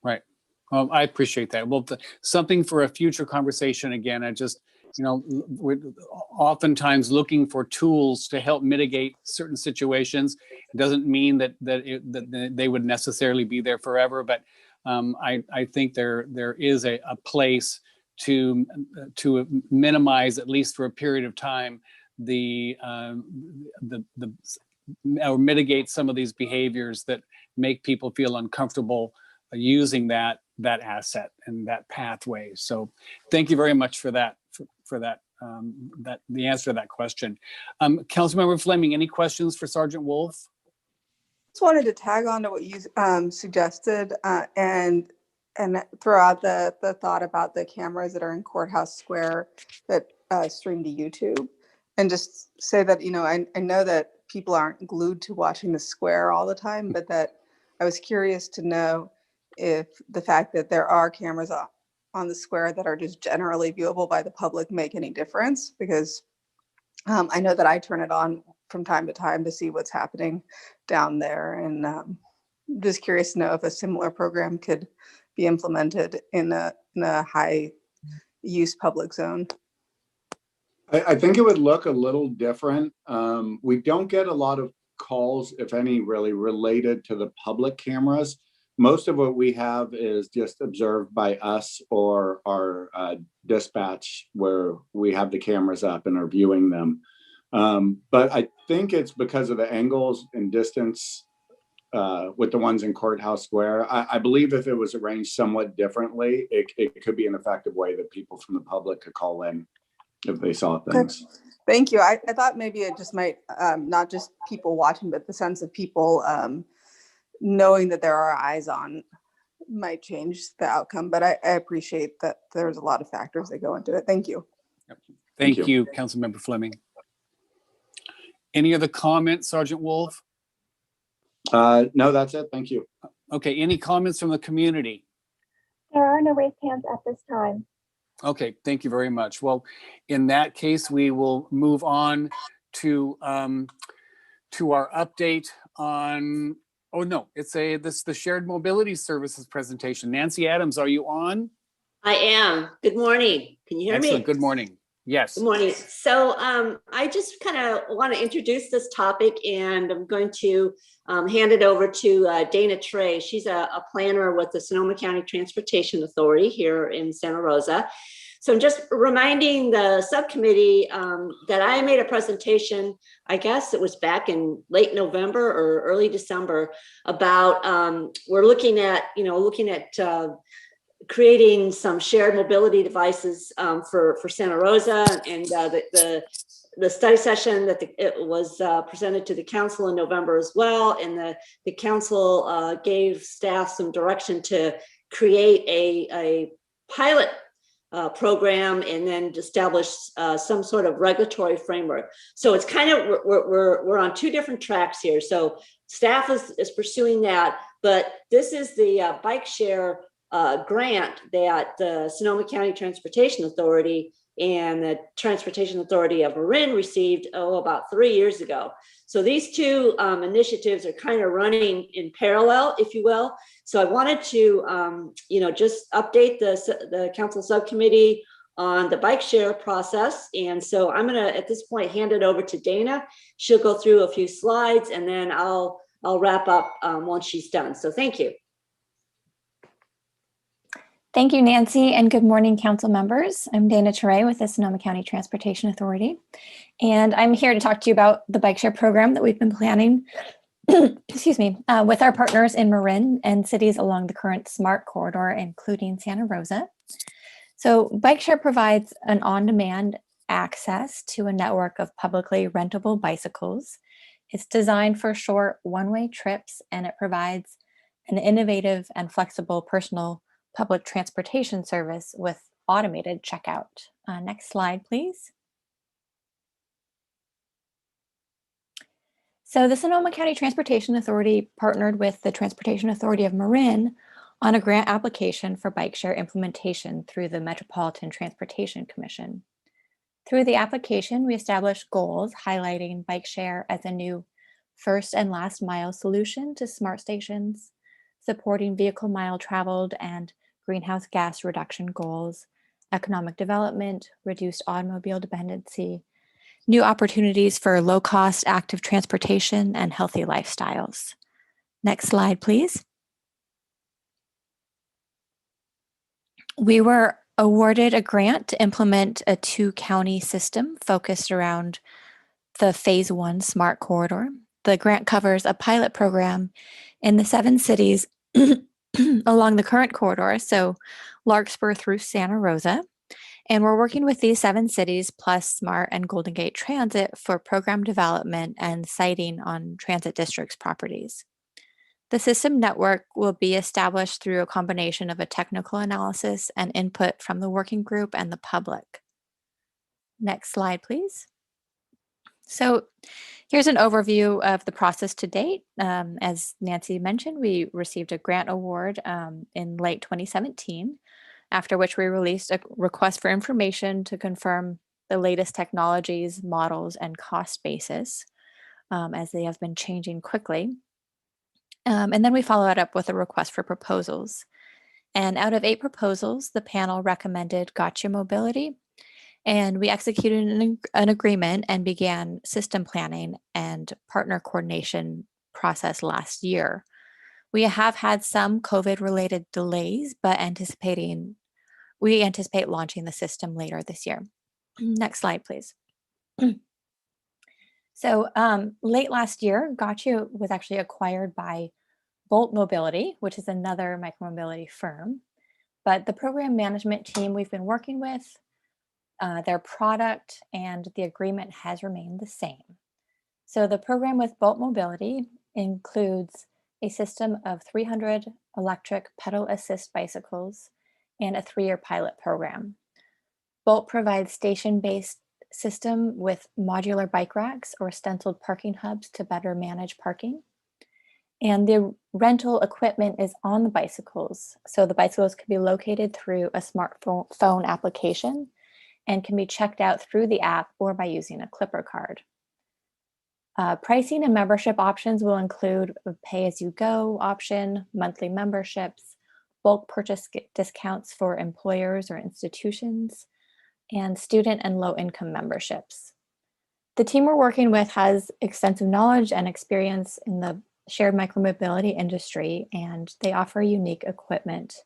Right. Well, I appreciate that. Well, something for a future conversation. Again, I just, you know, we're oftentimes looking for tools to help mitigate certain situations. It doesn't mean that they would necessarily be there forever, but I think there is a place to minimize, at least for a period of time, or mitigate some of these behaviors that make people feel uncomfortable using that asset and that pathway. So thank you very much for that, the answer to that question. Councilmember Fleming, any questions for Sergeant Wolf? Just wanted to tag on to what you suggested and throw out the thought about the cameras that are in Courthouse Square that stream to YouTube, and just say that, you know, I know that people aren't glued to watching the square all the time, but that I was curious to know if the fact that there are cameras on the square that are just generally viewable by the public make any difference, because I know that I turn it on from time to time to see what's happening down there, and just curious to know if a similar program could be implemented in a high use public zone. I think it would look a little different. We don't get a lot of calls, if any, really related to the public cameras. Most of what we have is just observed by us or our dispatch, where we have the cameras up and are viewing them. But I think it's because of the angles and distance with the ones in Courthouse Square. I believe if it was arranged somewhat differently, it could be an effective way that people from the public could call in if they saw things. Okay. Thank you. I thought maybe it just might, not just people watching, but the sense of people knowing that there are eyes on might change the outcome. But I appreciate that there's a lot of factors that go into it. Thank you. Thank you, Councilmember Fleming. Any other comments, Sergeant Wolf? No, that's it. Thank you. Okay, any comments from the community? There are no raised hands at this time. Okay, thank you very much. Well, in that case, we will move on to our update on, oh no, it's the shared mobility services presentation. Nancy Adams, are you on? I am. Good morning. Can you hear Excellent. me? Good morning. Yes. Good morning. So I just kind of want to introduce this topic, and I'm going to hand it over to Dana Trey. She's a planner with the Sonoma County Transportation Authority here in Santa Rosa. So I'm just reminding the subcommittee that I made a presentation, I guess it was back in late November or early December, about we're looking at creating some shared mobility devices for Santa Rosa, and the study session that it was presented to the council in November as well, and the council gave staff some direction to create a pilot program and then establish some sort of regulatory framework. So it's kind of we're on two different tracks here. So staff is pursuing that, but this is the bike share grant that the Sonoma County Transportation Authority and the Transportation Authority of Marin received about 3 years ago. So these two initiatives are kind of running in parallel, if you will. So I wanted to just update the council subcommittee on the bike share process. And so I'm gonna at this point hand it over to Dana. She'll go through a few slides and then I'll wrap up once she's done. So thank you. Thank you, Nancy, and good morning, council members. I'm Dana Teray with the Sonoma County Transportation Authority, and I'm here to talk to you about the bike share program that we've been planning, excuse me, with our partners in Marin and cities along the current SMART corridor, including Santa Rosa. So bike share provides an on-demand access to a network of publicly rentable bicycles. It's designed for short one-way trips, and it provides an innovative and flexible personal public transportation service with automated checkout. Next slide, please. So the Sonoma County Transportation Authority partnered with the Transportation Authority of Marin on a grant application for bike share implementation through the Metropolitan Transportation Commission. Through the application, we established goals highlighting bike share as a new first and last mile solution to smart stations, supporting vehicle mile traveled and greenhouse gas reduction goals, economic development, reduced automobile dependency, new opportunities for low-cost active transportation, and healthy lifestyles. Next slide, please. We were awarded a grant to implement a 2-county system focused around the Phase 1 SMART corridor. The grant covers a pilot program in the 7 cities along the current corridor, so Larkspur through Santa Rosa. And we're working with these 7 cities plus SMART and Golden Gate Transit for program development and siting on transit districts properties. The system network will be established through a combination of a technical analysis and input from the working group and the public. Next slide, please. So here's an overview of the process to date. As Nancy mentioned, we received a grant award in late 2017, after which we released a request for information to confirm the latest technologies, models, and cost basis, as they have been changing quickly. And then we follow it up with a request for proposals. And out of 8 proposals, the panel recommended Gotcha Mobility, and we executed an agreement and began system planning and partner coordination process last year. We have had some COVID-related delays, but we anticipate launching the system later this year. Next slide, please. So late last year, Gotcha was actually acquired by Bolt Mobility, which is another micromobility firm. But the program management team we've been working with, their product and the agreement has remained the same. So the program with Bolt Mobility includes a system of 300 electric pedal assist bicycles and a 3-year pilot program. Bolt provides station-based system with modular bike racks or stenciled parking hubs to better manage parking. And the rental equipment is on the bicycles. So the bicycles can be located through a smartphone application and can be checked out through the app or by using a Clipper card. Pricing and membership options will include a pay-as-you-go option, monthly memberships, bulk purchase discounts for employers or institutions, and student and low-income memberships. The team we're working with has extensive knowledge and experience in the shared micromobility industry, and they offer unique equipment.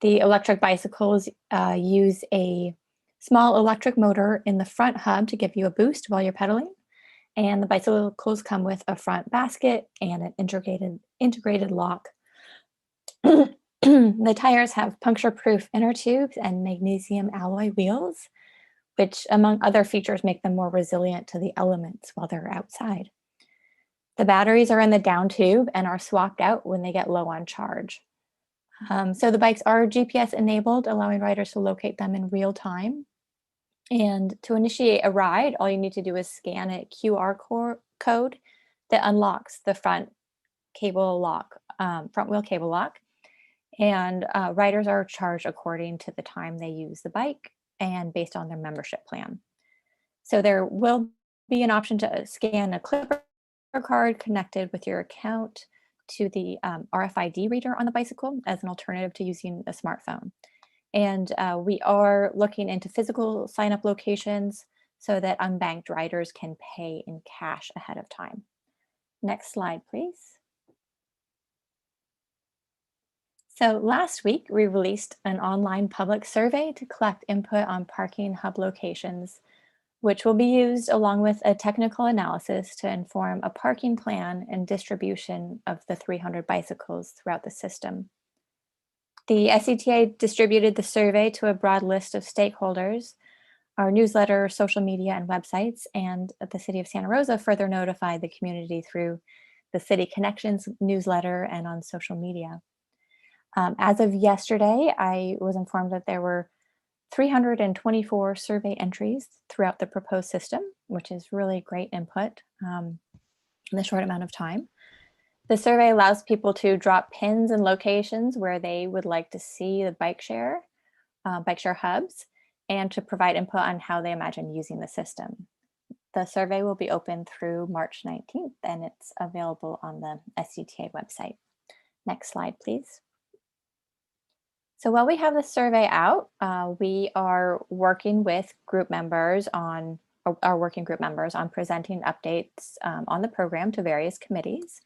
The electric bicycles use a small electric motor in the front hub to give you a boost while you're pedaling. And the bicycles come with a front basket and an integrated lock. The tires have puncture-proof inner tubes and magnesium alloy wheels, which among other features make them more resilient to the elements while they're outside. The batteries are in the down tube and are swapped out when they get low on charge. So the bikes are GPS enabled, allowing riders to locate them in real time. And to initiate a ride, all you need to do is scan a QR code that unlocks the front wheel cable lock. And riders are charged according to the time they use the bike and based on their membership plan. So there will be an option to scan a Clipper card connected with your account to the RFID reader on the bicycle as an alternative to using a smartphone. And we are looking into physical sign-up locations so that unbanked riders can pay in cash ahead of time. Next slide, please. So last week, we released an online public survey to collect input on parking hub locations, which will be used along with a technical analysis to inform a parking plan and distribution of the 300 bicycles throughout the system. The SCTA distributed the survey to a broad list of stakeholders, our newsletter, social media, and websites, and the City of Santa Rosa further notified the community through the City Connections newsletter and on social media. As of yesterday, I was informed that there were 324 survey entries throughout the proposed system, which is really great input in a short amount of time. The survey allows people to drop pins and locations where they would like to see the bike share hubs, and to provide input on how they imagine using the system. The survey will be open through March 19th, and it's available on the SCTA website. Next slide, please. So while we have the survey out, we are working with our working group members on presenting updates on the program to various committees.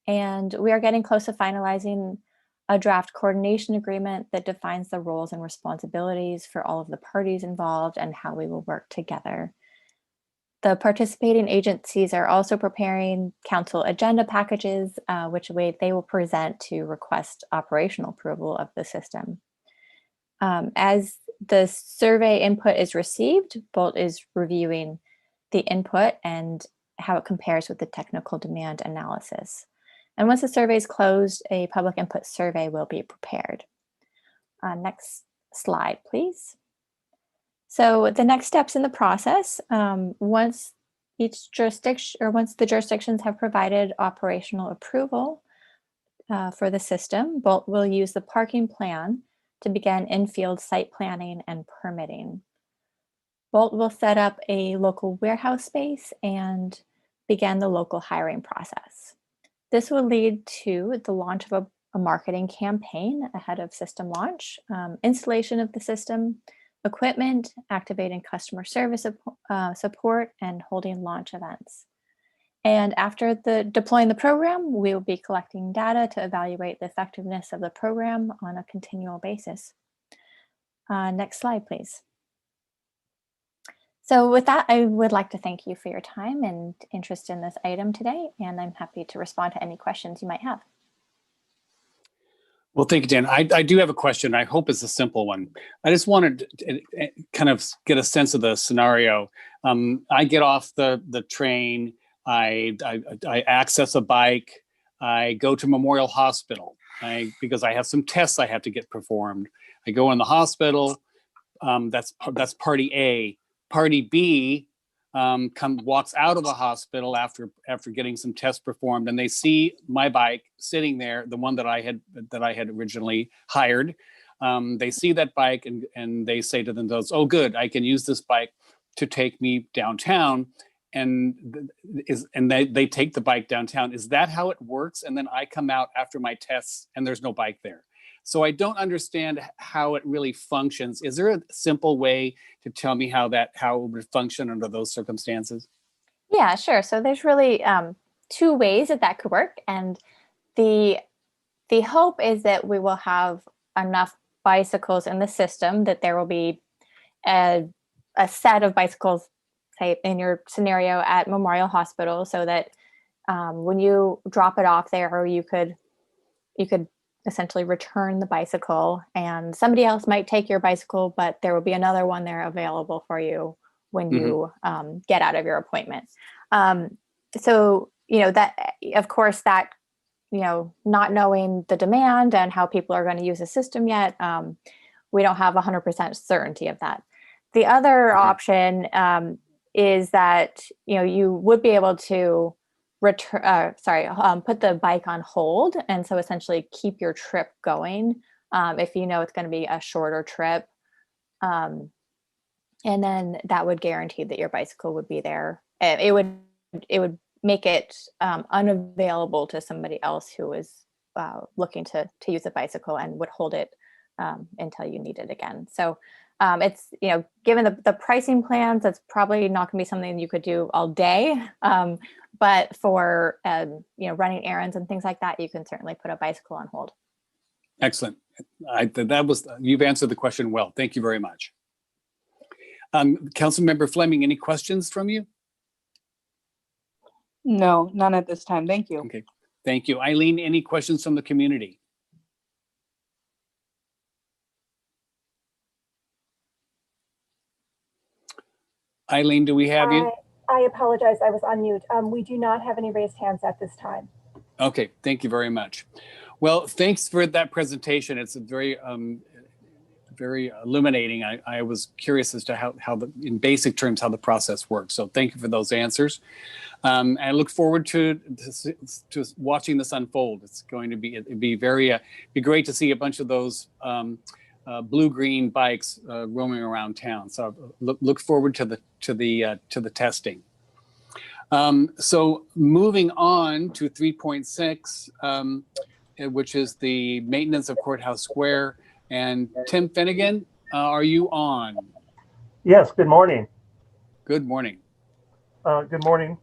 And we are getting close to finalizing a draft coordination agreement that defines the roles and responsibilities for all of the parties involved and how we will work together. The participating agencies are also preparing council agenda packages, which they will present to request operational approval of the system. As the survey input is received, Bolt is reviewing the input and how it compares with the technical demand analysis. And once the survey is closed, a public input survey will be prepared. Next slide, please. So the next steps in the process, once the jurisdictions have provided operational approval for the system, Bolt will use the parking plan to begin in-field site planning and permitting. Bolt will set up a local warehouse space and begin the local hiring process. This will lead to the launch of a marketing campaign ahead of system launch, installation of the system, equipment, activating customer service support, and holding launch events. And after deploying the program, we will be collecting data to evaluate the effectiveness of the program on a continual basis. Next slide, please. So with that, I would like to thank you for your time and interest in this item today, and I'm happy to respond to any questions you might have. Well, thank you, Dan. I do have a question. I hope it's a simple one. I just wanted to kind of get a sense of the scenario. I get off the train, I access a bike, I go to Memorial Hospital because I have some tests I have to get performed. I go in the hospital, that's party A. Party B walks out of the hospital after getting some tests performed, and they see my bike sitting there, the one that I had originally hired. They see that bike and they say to themselves, "Oh, good, I can use this bike to take me downtown." And they take the bike downtown. Is that how it works? And then I come out after my tests and there's no bike there. So I don't understand how it really functions. Is there a simple way to tell me how it would function under those circumstances? Yeah, sure. So there's really two ways that could work, and the hope is that we will have enough bicycles in the system that there will be a set of bicycles, say in your scenario at Memorial Hospital, so that when you drop it off there, you could essentially return the bicycle, and somebody else might take your bicycle, but there will be another one there available for you when you get out of your appointment. So, that, of course, that, not knowing the demand and how people are going to use the system yet, we don't have 100% certainty of that. The other option is that, you would be able to put the bike on hold, and so essentially keep your trip going if it's going to be a shorter trip, and then that would guarantee that your bicycle would be there. It would make it unavailable to somebody else who is looking to use a bicycle, and would hold it until you need it again. So it's, given the pricing plans, that's probably not going to be something you could do all day. But for, running errands and things like that, you can certainly put a bicycle on hold. Excellent. You've answered the question well. Thank you very much. Councilmember Fleming, any questions from you? No, none at this time. Thank you. Okay. Thank you. Eileen, any questions from the community? Eileen, do we have you? I apologize. I was on mute. We do not have any raised hands at this time. Okay. Thank you very much. Well, thanks for that presentation. It's a very illuminating. I was curious as to in basic terms, how the process works. So thank you for those answers. I look forward to watching this unfold. It's going to be be great to see a bunch of those blue-green bikes roaming around town. So look forward to the testing. So moving on to 3.6, which is the maintenance of Courthouse Square. And Tim Finnegan, are you on? Yes, good morning. Good morning. Good morning,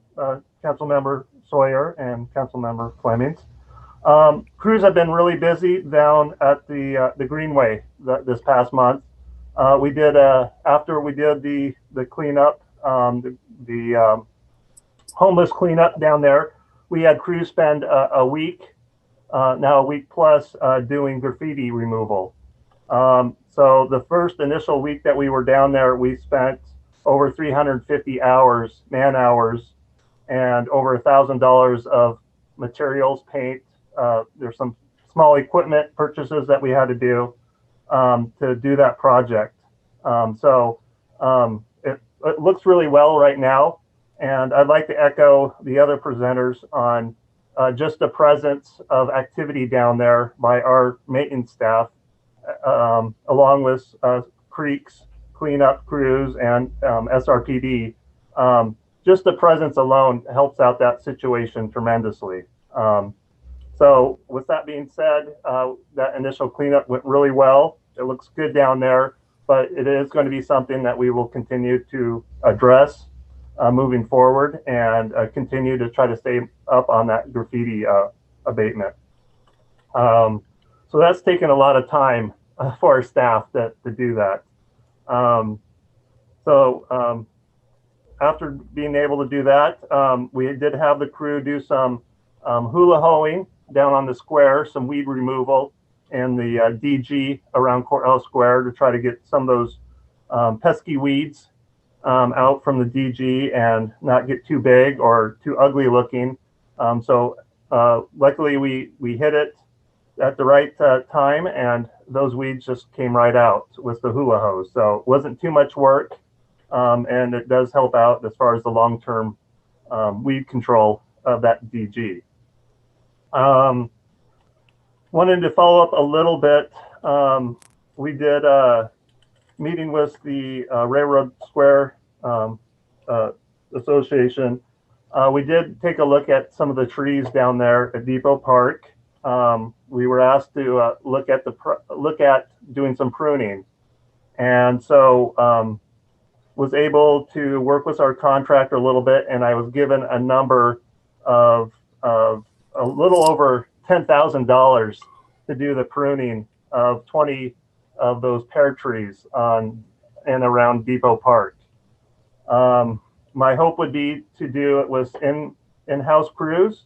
Councilmember Sawyer and Councilmember Flemings. Crews have been really busy down at the Greenway this past month. We did after we did the cleanup, the homeless cleanup down there. We had crews spend a week, now a week plus, doing graffiti removal. So the first initial week that we were down there, we spent over 350 hours, man hours, and over $1,000 of materials, paint. There's some small equipment purchases that we had to do that project. It looks really well right now. And I'd like to echo the other presenters on just the presence of activity down there by our maintenance staff, along with creeks, cleanup crews, and SRPD. Just the presence alone helps out that situation tremendously. So with that being said, that initial cleanup went really well. It looks good down there, but it is going to be something that we will continue to address moving forward, and continue to try to stay up on that graffiti abatement. So that's taken a lot of time for our staff to do that. After being able to do that, we did have the crew do some hula hoeing down on the square, some weed removal in the DG around Courthouse Square to try to get some of those pesky weeds out from the DG and not get too big or too ugly looking. Luckily we hit it at the right time, and those weeds just came right out with the hula hose. So it wasn't too much work, and it does help out as far as the long-term weed control of that DG. Wanted to follow up a little bit. We did a meeting with the Railroad Square Association. We did take a look at some of the trees down there at Depot Park. we were asked to look at doing some pruning, and so was able to work with our contractor a little bit, and I was given a number of a little over $10,000 to do the pruning of 20 of those pear trees on and around Depot Park. My hope would be to do it with in-house crews,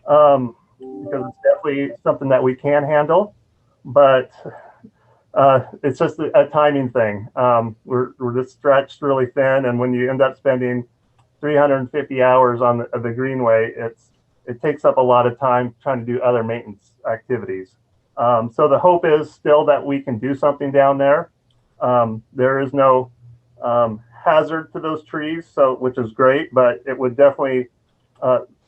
because it's definitely something that we can handle, but it's just a timing thing. We're just stretched really thin, and when you end up spending 350 hours on the greenway, it takes up a lot of time trying to do other maintenance activities. So the hope is still that we can do something down there. There is no hazard to those trees, which is great, but it would definitely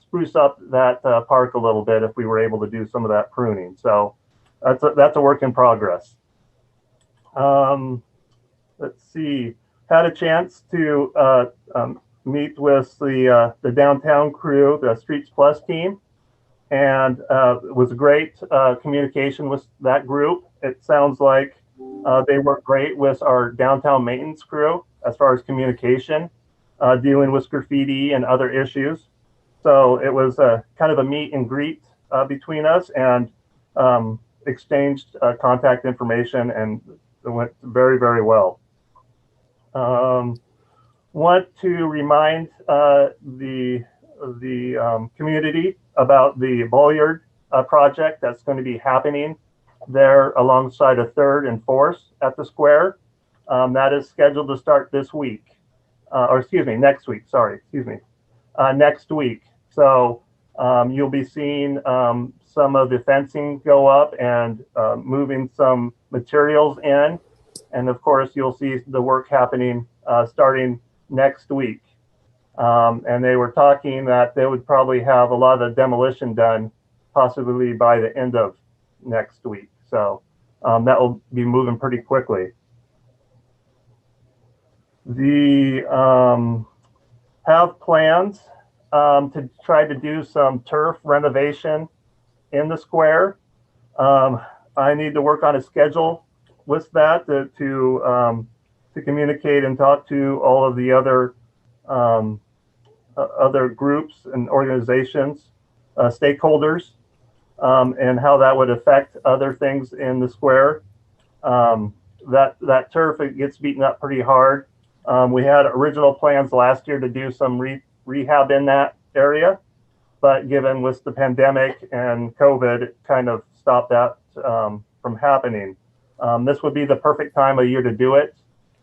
spruce up that park a little bit if we were able to do some of that pruning. So that's a work in progress. Let's see, had a chance to meet with the downtown crew, the Streets Plus team, and it was great communication with that group. It sounds like they work great with our downtown maintenance crew as far as communication, dealing with graffiti and other issues. So it was kind of a meet and greet between us, and exchanged contact information, and it went very, very well. Want to remind the community about the Bolliard project that's going to be happening there alongside a 3rd and 4th at the square. That is scheduled to start this week, next week. Next week. So you'll be seeing some of the fencing go up and moving some materials in. And of course, you'll see the work happening starting next week. And they were talking that they would probably have a lot of demolition done possibly by the end of next week. So that will be moving pretty quickly. Have plans to try to do some turf renovation in the square. I need to work on a schedule with that to communicate and talk to all of the other groups and organizations, stakeholders, and how that would affect other things in the square. That turf, it gets beaten up pretty hard. We had original plans last year to do some rehab in that area, but given with the pandemic and COVID, it kind of stopped that from happening. This would be the perfect time of year to do it,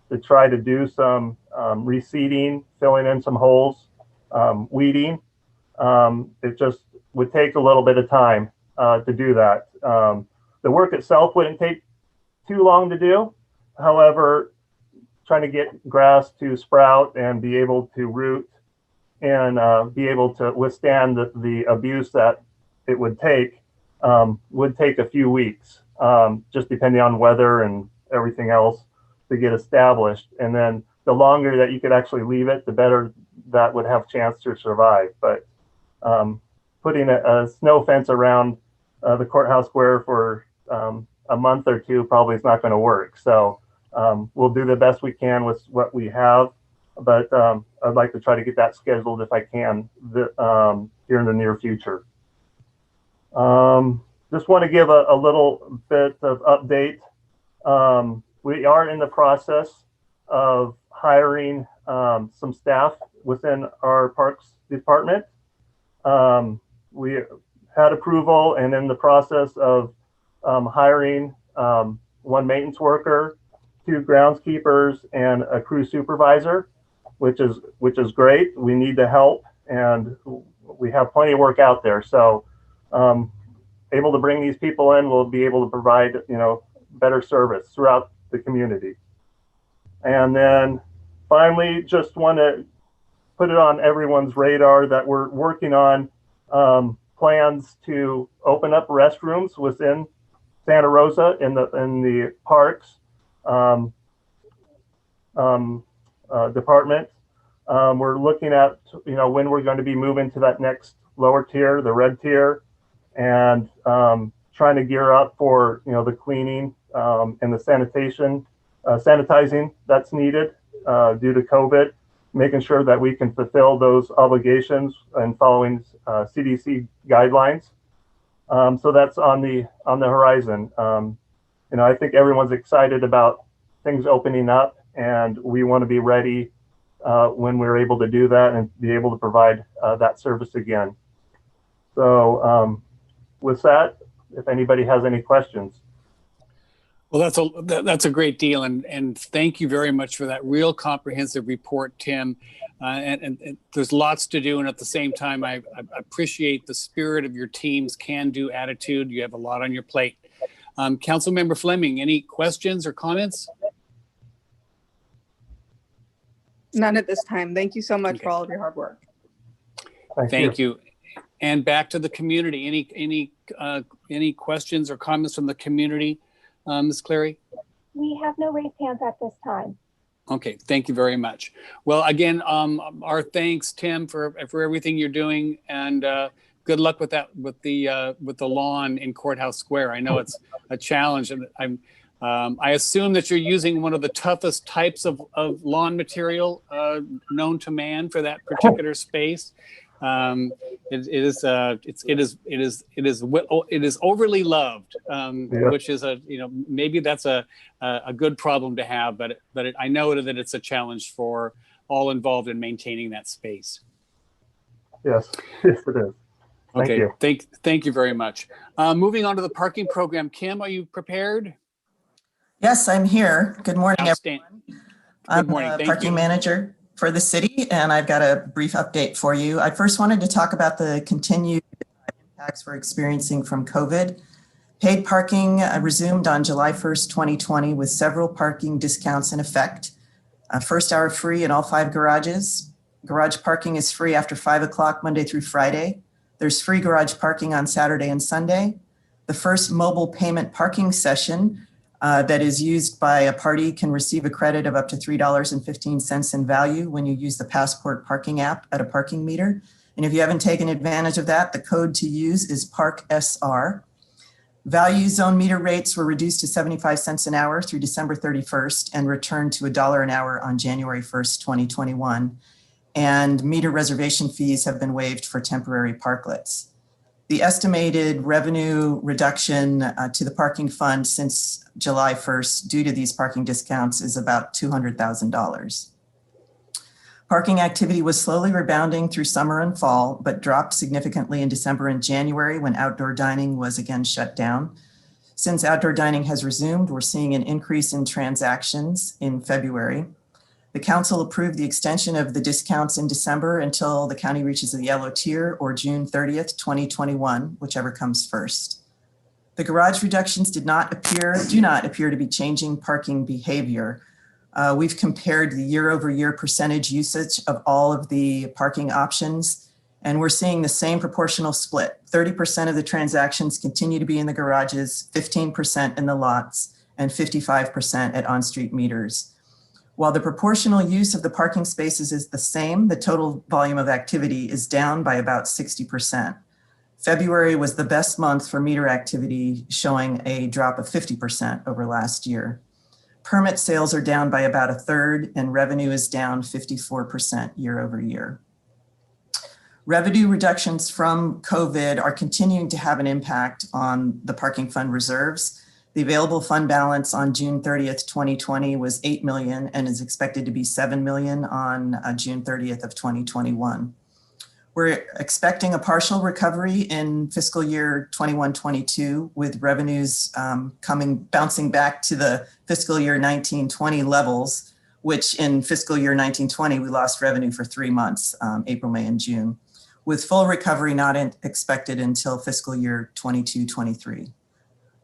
to try to do some reseeding, filling in some holes, weeding. It just would take a little bit of time to do that. The work itself wouldn't take too long to do. However, trying to get grass to sprout and be able to root and be able to withstand the abuse that it would take a few weeks, just depending on weather and everything else to get established. And then the longer that you could actually leave it, the better that would have chance to survive. But putting a snow fence around the courthouse square for a month or two probably is not going to work. So we'll do the best we can with what we have, but I'd like to try to get that scheduled if I can here in the near future. Just want to give a little bit of update. We are in the process of hiring some staff within our parks department. We had approval and in the process of hiring one maintenance worker, 2 groundskeepers, and a crew supervisor, which is great. We need the help, and we have plenty of work out there. So able to bring these people in, we'll be able to provide better service throughout the community. And then finally, just want to put it on everyone's radar that we're working on plans to open up restrooms within Santa Rosa in the parks department. We're looking at when we're going to be moving to that next lower tier, the red tier, and trying to gear up for the cleaning and the sanitizing that's needed due to COVID, making sure that we can fulfill those obligations and following CDC guidelines. So that's on the horizon. I think everyone's excited about things opening up, and we want to be ready when we're able to do that and be able to provide that service again. So with that, if anybody has any questions. Well, that's a great deal, and thank you very much for that real comprehensive report, Tim. And there's lots to do, and at the same time, I appreciate the spirit of your team's can-do attitude. You have a lot on your plate. Councilmember Fleming, any questions or comments? None at this time. Thank you so much for all of your hard work. Thank you. And back to the community. Any questions or comments from the community, Ms. Clary? We have no raised hands at this time. Okay, thank you very much. Well, again, our thanks, Tim, for everything you're doing, and good luck with that, with the lawn in Courthouse Square. I know it's a challenge, and I assume that you're using one of the toughest types of lawn material known to man for that particular space. It is overly loved, which is maybe that's a good problem to have, but I know that it's a challenge for all involved in maintaining that space. Yes, yes it is. Thank you. Thank you very much. Moving on to the parking program, Kim, are you prepared? Yes, I'm here. Good morning, everyone. Good morning. I'm the parking manager for the city, and I've got a brief update for you. I first wanted to talk about the continued impacts we're experiencing from COVID. Paid parking resumed on July 1st, 2020 with several parking discounts in effect. First hour free in all 5 garages. Garage parking is free after 5 o'clock Monday through Friday. There's free garage parking on Saturday and Sunday. The first mobile payment parking session that is used by a party can receive a credit of up to $3.15 in value when you use the Passport parking app at a parking meter. And if you haven't taken advantage of that, the code to use is PARKSR. Value zone meter rates were reduced to 75 cents an hour through December 31st and returned to $1 an hour on January 1st, 2021. And meter reservation fees have been waived for temporary parklets. The estimated revenue reduction to the parking fund since July 1st due to these parking discounts is about $200,000. Parking activity was slowly rebounding through summer and fall, but dropped significantly in December and January when outdoor dining was again shut down. Since outdoor dining has resumed, we're seeing an increase in transactions in February. The council approved the extension of the discounts in December until the county reaches the yellow tier, or June 30th, 2021, whichever comes first. The garage reductions do not appear to be changing parking behavior. We've compared the year-over-year percentage usage of all of the parking options, and we're seeing the same proportional split. 30% of the transactions continue to be in the garages, 15% in the lots, and 55% at on-street meters. While the proportional use of the parking spaces is the same, the total volume of activity is down by about 60%. February was the best month for meter activity, showing a drop of 50% over last year. Permit sales are down by about 1/3, and revenue is down 54% year over year. Revenue reductions from COVID are continuing to have an impact on the parking fund reserves. The available fund balance on June 30th, 2020 was $8 million and is expected to be $7 million on June 30th of 2021. We're expecting a partial recovery in fiscal year 21-22 with revenues bouncing back to the fiscal year 19-20 levels, which in fiscal year 19-20, we lost revenue for 3 months, April, May, and June, with full recovery not expected until fiscal year 22-23.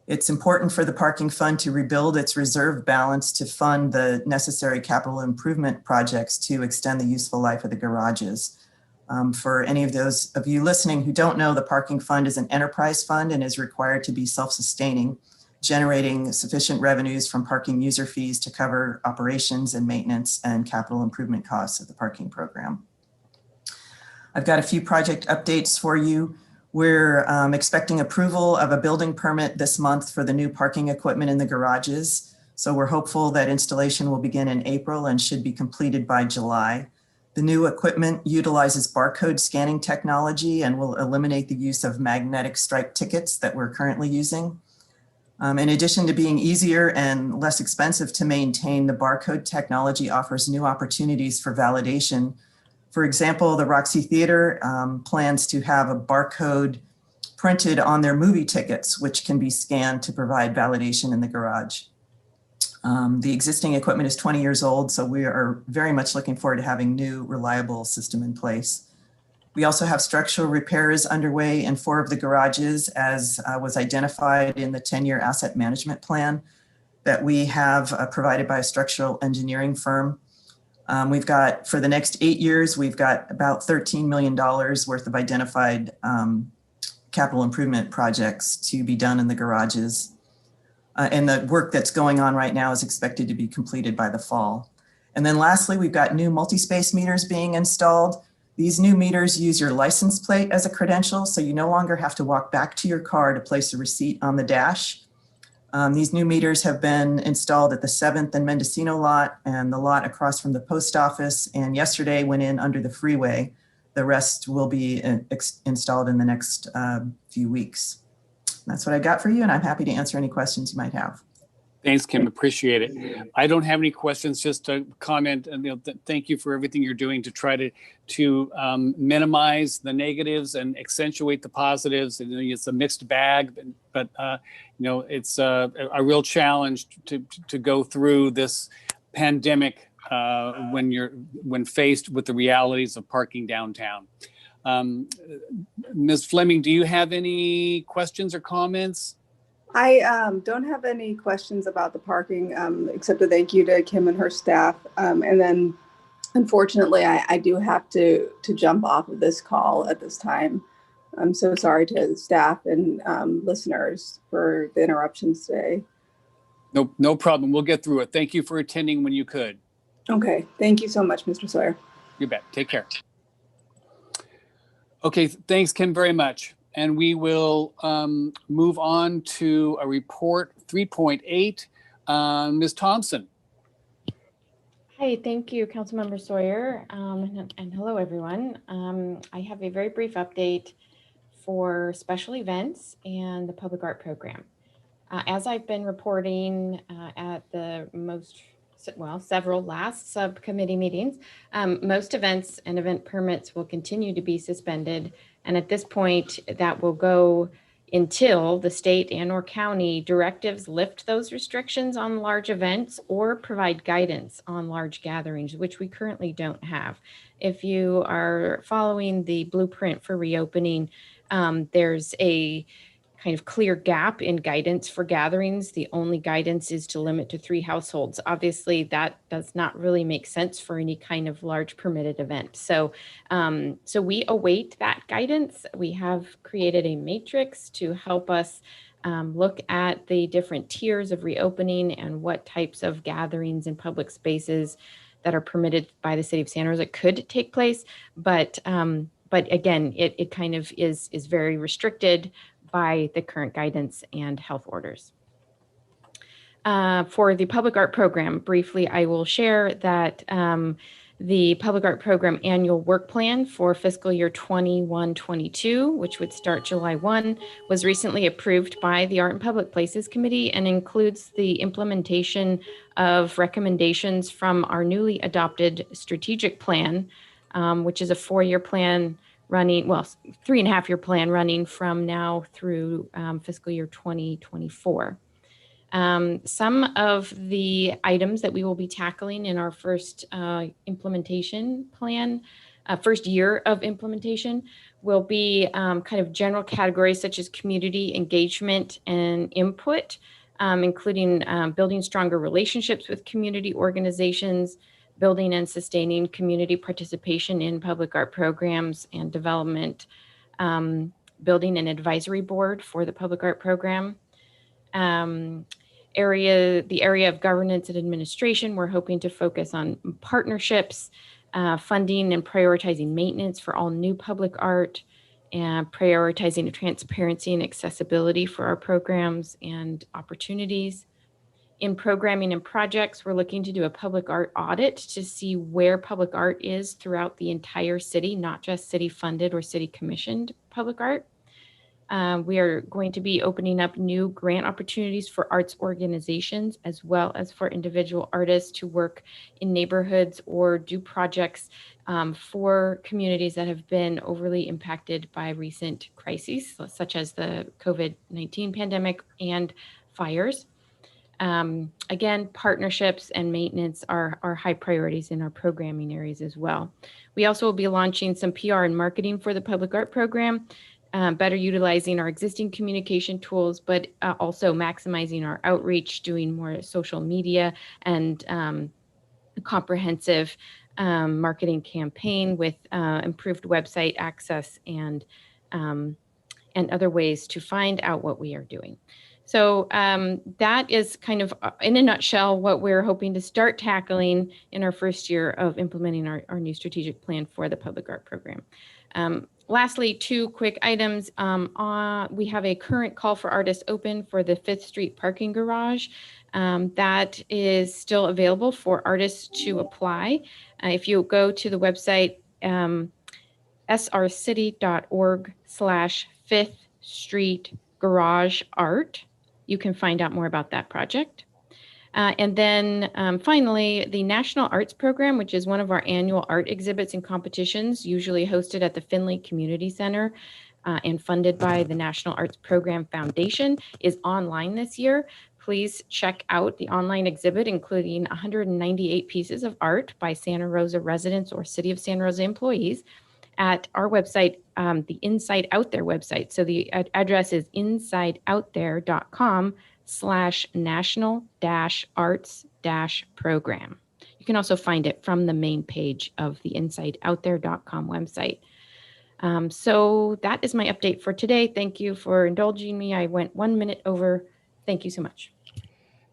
It's important for the parking fund to rebuild its reserve balance to fund the necessary capital improvement projects to extend the useful life of the garages. For any of those of you listening who don't know, the parking fund is an enterprise fund and is required to be self-sustaining, generating sufficient revenues from parking user fees to cover operations and maintenance and capital improvement costs of the parking program. I've got a few project updates for you. We're expecting approval of a building permit this month for the new parking equipment in the garages. So we're hopeful that installation will begin in April and should be completed by July. The new equipment utilizes barcode scanning technology and will eliminate the use of magnetic stripe tickets that we're currently using. In addition to being easier and less expensive to maintain, the barcode technology offers new opportunities for validation. For example, the Roxy Theater plans to have a barcode printed on their movie tickets, which can be scanned to provide validation in the garage. The existing equipment is 20 years old, so we are very much looking forward to having new, reliable system in place. We also have structural repairs underway in 4 of the garages, as was identified in the 10-year asset management plan that we have provided by a structural engineering firm. We've got, for the next 8 years, we've got about $13 million worth of identified capital improvement projects to be done in the garages. And the work that's going on right now is expected to be completed by the fall. And then lastly, we've got new multi-space meters being installed. These new meters use your license plate as a credential, so you no longer have to walk back to your car to place a receipt on the dash. These new meters have been installed at the 7th and Mendocino lot and the lot across from the post office, and yesterday went in under the freeway. The rest will be installed in the next few weeks. That's what I got for you, and I'm happy to answer any questions you might have. Thanks, Kim. Appreciate it. I don't have any questions, just a comment. And thank you for everything you're doing to try to minimize the negatives and accentuate the positives. And it's a mixed bag, but it's a real challenge to go through this pandemic when faced with the realities of parking downtown. Ms. Fleming, do you have any questions or comments? I don't have any questions about the parking, except a thank you to Kim and her staff. And then, unfortunately, I do have to jump off of this call at this time. I'm so sorry to the staff and listeners for the interruptions today. No problem. We'll get through it. Thank you for attending when you could. Okay. Thank you so much, Mr. Sawyer. You bet. Take care. Okay. Thanks, Kim, very much. And we will move on to a report 3.8. Ms. Thompson. Hi, thank you, Councilmember Sawyer, and hello, everyone. I have a very brief update for special events and the public art program. As I've been reporting at the several last subcommittee meetings, most events and event permits will continue to be suspended. And at this point, that will go until the state and/or county directives lift those restrictions on large events or provide guidance on large gatherings, which we currently don't have. If you are following the blueprint for reopening, there's a kind of clear gap in guidance for gatherings. The only guidance is to limit to 3 households. Obviously, that does not really make sense for any kind of large permitted event. So we await that guidance. We have created a matrix to help us look at the different tiers of reopening and what types of gatherings in public spaces that are permitted by the city of Santa Rosa could take place. But again, it kind of is very restricted by the current guidance and health orders. For the public art program, briefly, I will share that the public art program annual work plan for fiscal year 21-22, which would start July 1, was recently approved by the Art and Public Places Committee and includes the implementation of recommendations from our newly adopted strategic plan, which is a 4-year plan running, 3.5-year plan running from now through fiscal year 2024. Some of the items that we will be tackling in our first implementation plan, first year of implementation, will be kind of general categories such as community engagement and input, including building stronger relationships with community organizations, building and sustaining community participation in public art programs and development, building an advisory board for the public art program. The area of governance and administration, we're hoping to focus on partnerships, funding and prioritizing maintenance for all new public art, and prioritizing transparency and accessibility for our programs and opportunities. In programming and projects, we're looking to do a public art audit to see where public art is throughout the entire city, not just city funded or city commissioned public art. We are going to be opening up new grant opportunities for arts organizations as well as for individual artists to work in neighborhoods or do projects for communities that have been overly impacted by recent crises, such as the COVID-19 pandemic and fires. Again, partnerships and maintenance are high priorities in our programming areas as well. We also will be launching some PR and marketing for the public art program, better utilizing our existing communication tools, but also maximizing our outreach, doing more social media and comprehensive marketing campaign with improved website access and other ways to find out what we are doing. So that is kind of, in a nutshell, what we're hoping to start tackling in our first year of implementing our new strategic plan for the public art program. Lastly, two quick items. We have a current call for artists open for the 5th Street parking garage. That is still available for artists to apply. If you go to the website, srcity.org/5th Street Garage Art, you can find out more about that project. And then finally, the National Arts Program, which is one of our annual art exhibits and competitions, usually hosted at the Finley Community Center and funded by the National Arts Program Foundation, is online this year. Please check out the online exhibit, including 198 pieces of art by Santa Rosa residents or City of Santa Rosa employees, at our website, the Inside Out There website. So the address is insideoutthere.com/national-arts-program. You can also find it from the main page of the insideoutthere.com website. So that is my update for today. Thank you for indulging me. I went 1 minute over. Thank you so much.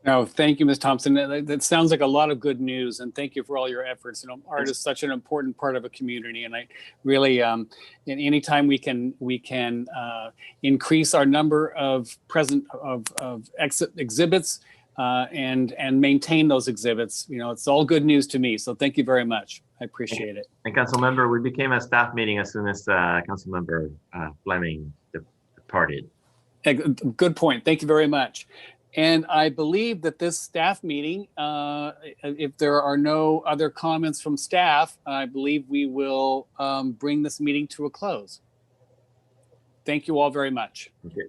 No, thank you, Ms. Thompson. That sounds like a lot of good news, and thank you for all your efforts. You know, art is such an important part of a community, and I really, anytime we can increase our number of exhibits and maintain those exhibits, you know, it's all good news to me. So thank you very much. I appreciate it. And Councilmember, we became a staff meeting as soon as Councilmember Fleming departed. Good point. Thank you very much. And I believe that this staff meeting, if there are no other comments from staff, I believe we will bring this meeting to a close. Thank you all very much. Okay.